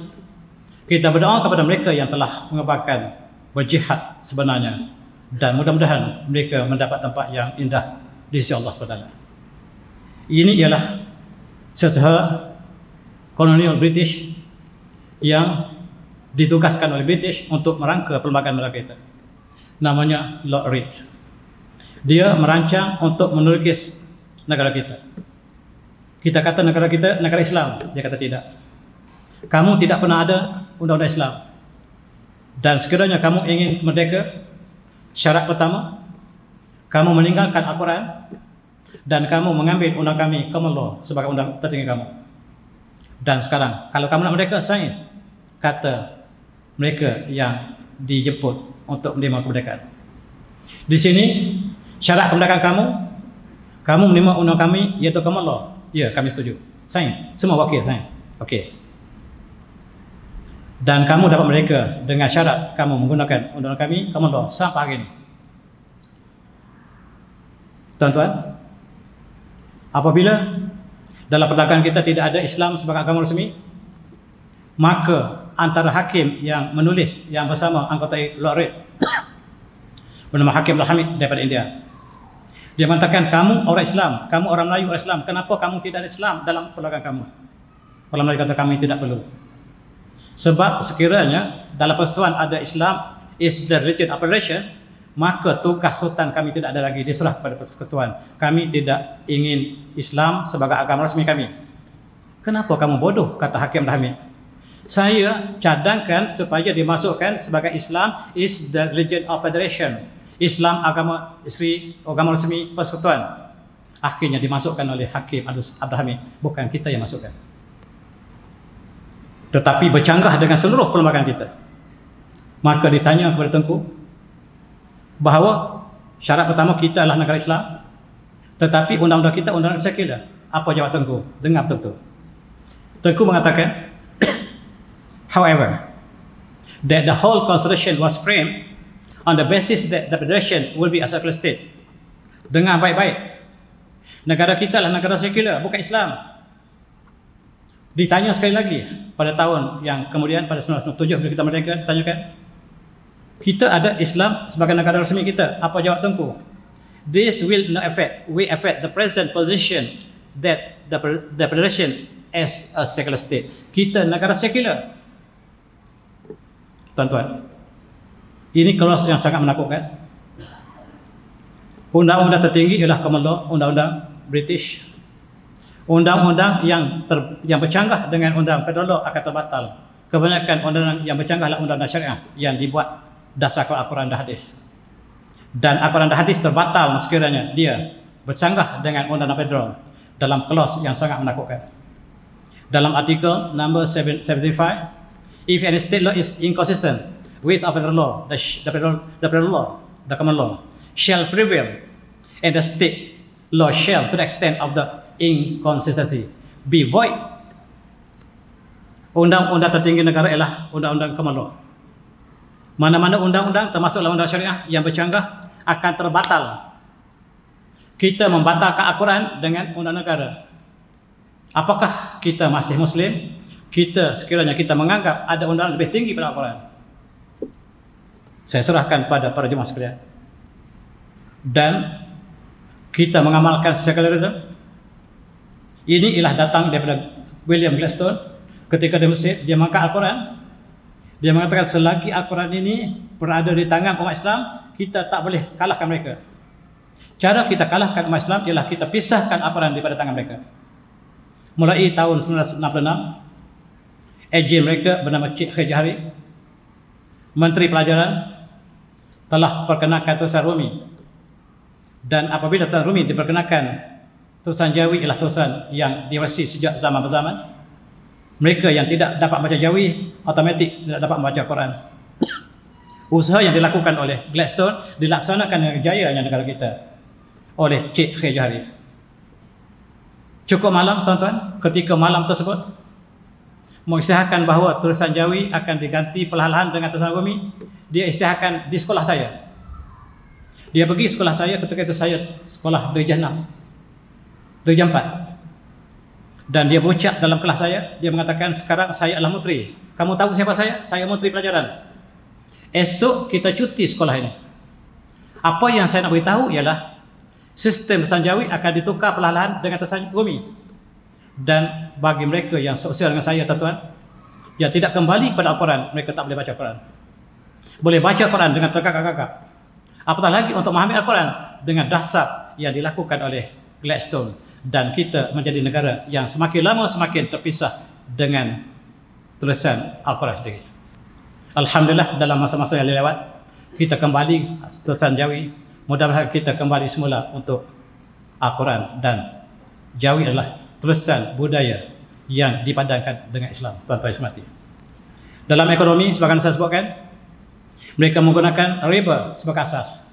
Kita berdoa kepada mereka yang telah mengebakkan berjihad sebenarnya, dan mudah-mudahan mereka mendapat tempat yang indah di sisi Allah SWT. Ini ialah sejarah kolonial British yang ditugaskan oleh British untuk merangka perlembagaan negara kita. Namanya Lord Reed. Dia merancang untuk menukis negara kita. Kita kata negara kita negara Islam, dia kata tidak. Kamu tidak pernah ada undang-undang Islam. Dan sekiranya kamu ingin merdeka, syarat pertama, kamu meninggalkan Al-Quran dan kamu mengambil undang kami, common law, sebagai undang tertinggi kamu. Dan sekarang, kalau kamu nak merdeka, saya kata mereka yang dijemput untuk menerima kemerdekaan. Di sini syarat kemerdekaan kamu menerima undang kami, iaitu common law. Ya, kami setuju. Saya, semua wakil saya. Okey. Dan kamu dapat mereka dengan syarat kamu menggunakan undang kami, common law, sampai hari ini. Tuan-tuan, apabila dalam perdagangan kita tidak ada Islam sebagai agama resmi, maka antara hakim yang menulis yang bersama anggota Lord Reed bernama Hakim Al-Hamid daripada India, dia mengatakan, kamu orang Islam, kamu orang Melayu orang Islam, kenapa kamu tidak ada Islam dalam perdagangan kamu? Orang Melayu kata, kami tidak perlu. Sebab sekiranya dalam persatuan ada Islam is the religion of federation, maka tugas sultan kami tidak ada lagi, diserah kepada persekutuan. Kami tidak ingin Islam sebagai agama resmi kami. Kenapa kamu bodoh? Kata Hakim Al-Hamid. Saya cadangkan supaya dimasukkan sebagai Islam is the religion of federation, Islam agama resmi persekutuan. Akhirnya dimasukkan oleh Hakim Abdul Hamid, bukan kita yang masukkan. Tetapi bercanggah dengan seluruh perlembagaan kita. Maka ditanya kepada Tengku bahawa syarat pertama kita adalah negara Islam, tetapi undang-undang kita undang-undang sekular. Apa jawab Tengku? Dengar betul-betul. Tengku mengatakan, however, that the whole constitution was framed on the basis that the federation will be a secular state. Dengar baik-baik. Negara kita adalah negara sekular, bukan Islam. Ditanya sekali lagi pada tahun yang kemudian pada 1997 bila kita merdeka, ditanyakan, kita ada Islam sebagai negara rasmi kita. Apa jawab Tengku? This will not affect the present position that the federation as a secular state. Kita negara sekular. Tuan-tuan, ini klaus yang sangat menakutkan. Undang-undang tertinggi ialah common law, undang-undang British. Undang-undang yang bercanggah dengan undang federal law akan terbatal. Kebanyakan undang-undang yang bercanggah adalah undang-undang syariah yang dibuat dasarkan Al-Quran dan Hadis. Dan Al-Quran dan Hadis terbatal sekiranya dia bercanggah dengan undang-undang federal dalam klaus yang sangat menakutkan. Dalam artikel number 75, if any state law is inconsistent with a federal law, the federal law, the common law, shall prevail, and the state law shall, to the extent of the inconsistency, be void. Undang-undang tertinggi negara ialah undang-undang common law. Mana-mana undang-undang termasuklah undang syariah yang bercanggah akan terbatal. Kita membatalkan Al-Quran dengan undang negara. Apakah kita masih Muslim? Kita sekiranya kita menganggap ada undang lebih tinggi pada Al-Quran. Saya serahkan pada para jemaah sekalian. Dan kita mengamalkan secularism. Ini ialah datang daripada William Gladstone ketika di Mesir. Dia mengangkat Al-Quran. Dia mengatakan selagi Al-Quran ini berada di tangan umat Islam, kita tak boleh kalahkan mereka. Cara kita kalahkan umat Islam ialah kita pisahkan Al-Quran daripada tangan mereka. Mulai tahun 1966, ejen mereka bernama Cik Khair Jahari, Menteri Pelajaran, telah perkenalkan tulisan Rumi. Dan apabila tulisan Rumi diperkenalkan, tulisan Jawi ialah tulisan yang diwarisi sejak zaman berzaman. Mereka yang tidak dapat baca Jawi automatik tidak dapat membaca Quran. Usaha yang dilakukan oleh Gladstone dilaksanakan dengan jayanya negara kita oleh Cik Khair Jahari. Cukup malam tuan-tuan, ketika malam tersebut mengisytiharkan bahawa tulisan Jawi akan diganti perlahan-lahan dengan tulisan Rumi, dia isytiharkan di sekolah saya. Dia pergi sekolah saya, ketika itu saya sekolah darjah 6, darjah 4. Dan dia berucap dalam kelas saya, dia mengatakan, sekarang saya adalah menteri. Kamu tahu siapa saya? Saya menteri pelajaran. Esok kita cuti sekolah ini. Apa yang saya nak beritahu ialah sistem tulisan Jawi akan ditukar perlahan-lahan dengan tulisan Rumi. Dan bagi mereka yang seusia dengan saya, tuan-tuan, yang tidak kembali pada Al-Quran, mereka tak boleh baca Al-Quran. Boleh baca Al-Quran dengan tergagap-gagap. Apatah lagi untuk memahami Al-Quran dengan dasar yang dilakukan oleh Gladstone. Dan kita menjadi negara yang semakin lama semakin terpisah dengan tulisan Al-Quran sendiri. Alhamdulillah, dalam masa-masa yang lewat kita kembali tulisan Jawi. Mudah-mudahan kita kembali semula untuk Al-Quran. Dan Jawi adalah tulisan budaya yang dipadankan dengan Islam. Tuan-tuan semati, dalam ekonomi sebagaimana saya sebutkan, mereka menggunakan riba sebagai asas.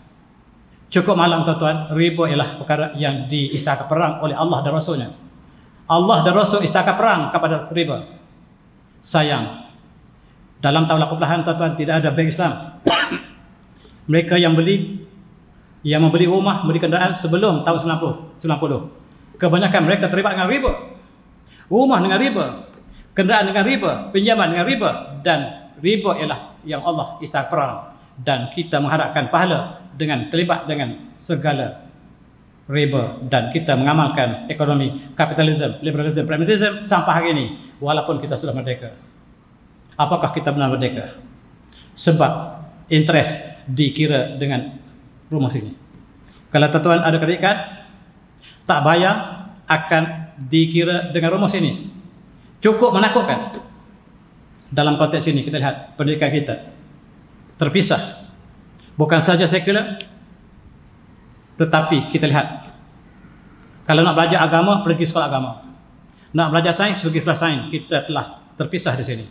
Cukup malam tuan-tuan, riba ialah perkara yang diisytiharkan perang oleh Allah dan Rasulnya. Allah dan Rasul isytiharkan perang kepada riba. Sayang, dalam tahun 80-an tuan-tuan tidak ada bank Islam. Mereka yang membeli rumah, membeli kenderaan sebelum tahun 90, kebanyakan mereka terlibat dengan riba. Rumah dengan riba, kenderaan dengan riba, pinjaman dengan riba. Dan riba ialah yang Allah isytiharkan perang. Dan kita mengharapkan pahala dengan terlibat dengan segala riba. Dan kita mengamalkan ekonomi kapitalisme, liberalisme, pragmatisme sampai hari ini, walaupun kita sudah merdeka. Apakah kita benar merdeka? Sebab interest dikira dengan rumus ini. Kalau tuan-tuan ada kredit kad, tak bayar akan dikira dengan rumus ini. Cukup menakutkan. Dalam konteks ini kita lihat pendidikan kita terpisah. Bukan saja sekular, tetapi kita lihat, kalau nak belajar agama, pergi sekolah agama. Nak belajar sains, pergi sekolah sains. Kita telah terpisah di sini.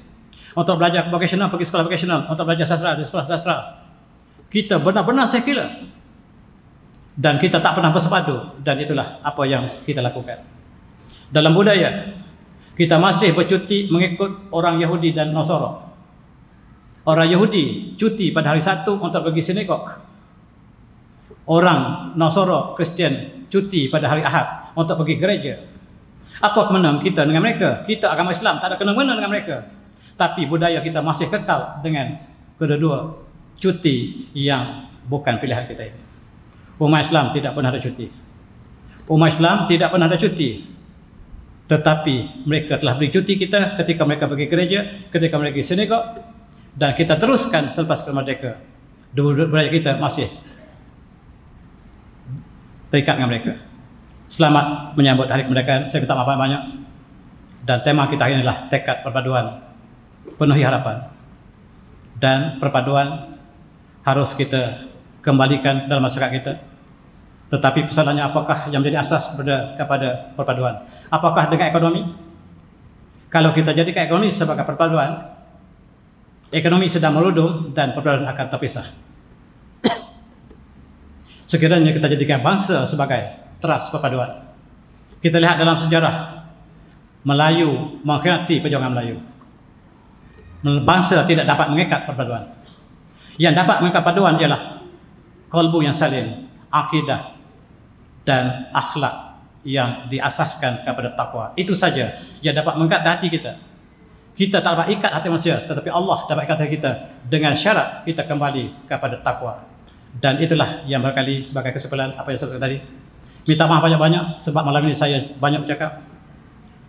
Untuk belajar vocational, pergi sekolah vocational. Untuk belajar sastra, di sekolah sastra. Kita benar-benar sekular. Dan kita tak pernah bersepadu. Dan itulah apa yang kita lakukan. Dalam budaya, kita masih bercuti mengikut orang Yahudi dan Nasara. Orang Yahudi cuti pada hari Sabtu untuk pergi sinagog. Orang Nasara, Kristian, cuti pada hari Ahad untuk pergi gereja. Apa kena kita dengan mereka? Kita agama Islam tak ada kena-mena dengan mereka. Tapi budaya kita masih kekal dengan kedua-dua cuti yang bukan pilihan kita ini. Umat Islam tidak pernah ada cuti. Umat Islam tidak pernah ada cuti. Tetapi mereka telah beri cuti kita ketika mereka pergi gereja, ketika mereka pergi sinagog, dan kita teruskan selepas kemerdekaan. Budaya kita masih terikat dengan mereka. Selamat menyambut hari kemerdekaan. Saya minta maaf banyak. Dan tema kita hari ini adalah tekad perpaduan, penuhi harapan. Dan perpaduan harus kita kembalikan dalam masyarakat kita. Tetapi persoalannya, apakah yang menjadi asas kepada perpaduan? Apakah dengan ekonomi? Kalau kita jadikan ekonomi sebagai perpaduan, ekonomi sedang merudum dan perpaduan akan terpisah. Sekiranya kita jadikan bangsa sebagai teras perpaduan. Kita lihat dalam sejarah Melayu mengkhianati perjuangan Melayu. Bangsa tidak dapat mengikat perpaduan. Yang dapat mengikat perpaduan ialah kalbu yang salim, akidah dan akhlak yang diasaskan kepada takwa. Itu saja yang dapat mengikat hati kita. Kita tak dapat ikat hati manusia, tetapi Allah dapat ikat hati kita dengan syarat kita kembali kepada takwa. Dan itulah yang barangkali sebagai kesimpulan apa yang saya katakan tadi. Minta maaf banyak-banyak sebab malam ini saya banyak bercakap.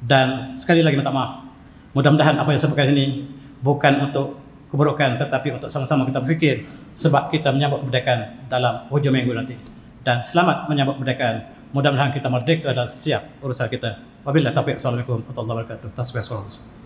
Dan sekali lagi minta maaf. Mudah-mudahan apa yang saya sampaikan ini bukan untuk keburukan, tetapi untuk sama-sama kita berfikir sebab kita menyambut kemerdekaan dalam hujung minggu nanti. Dan selamat menyambut kemerdekaan. Mudah-mudahan kita merdeka dalam setiap urusan kita. Wabillahi taufiq. Assalamualaikum warahmatullahi wabarakatuh. Tasbih.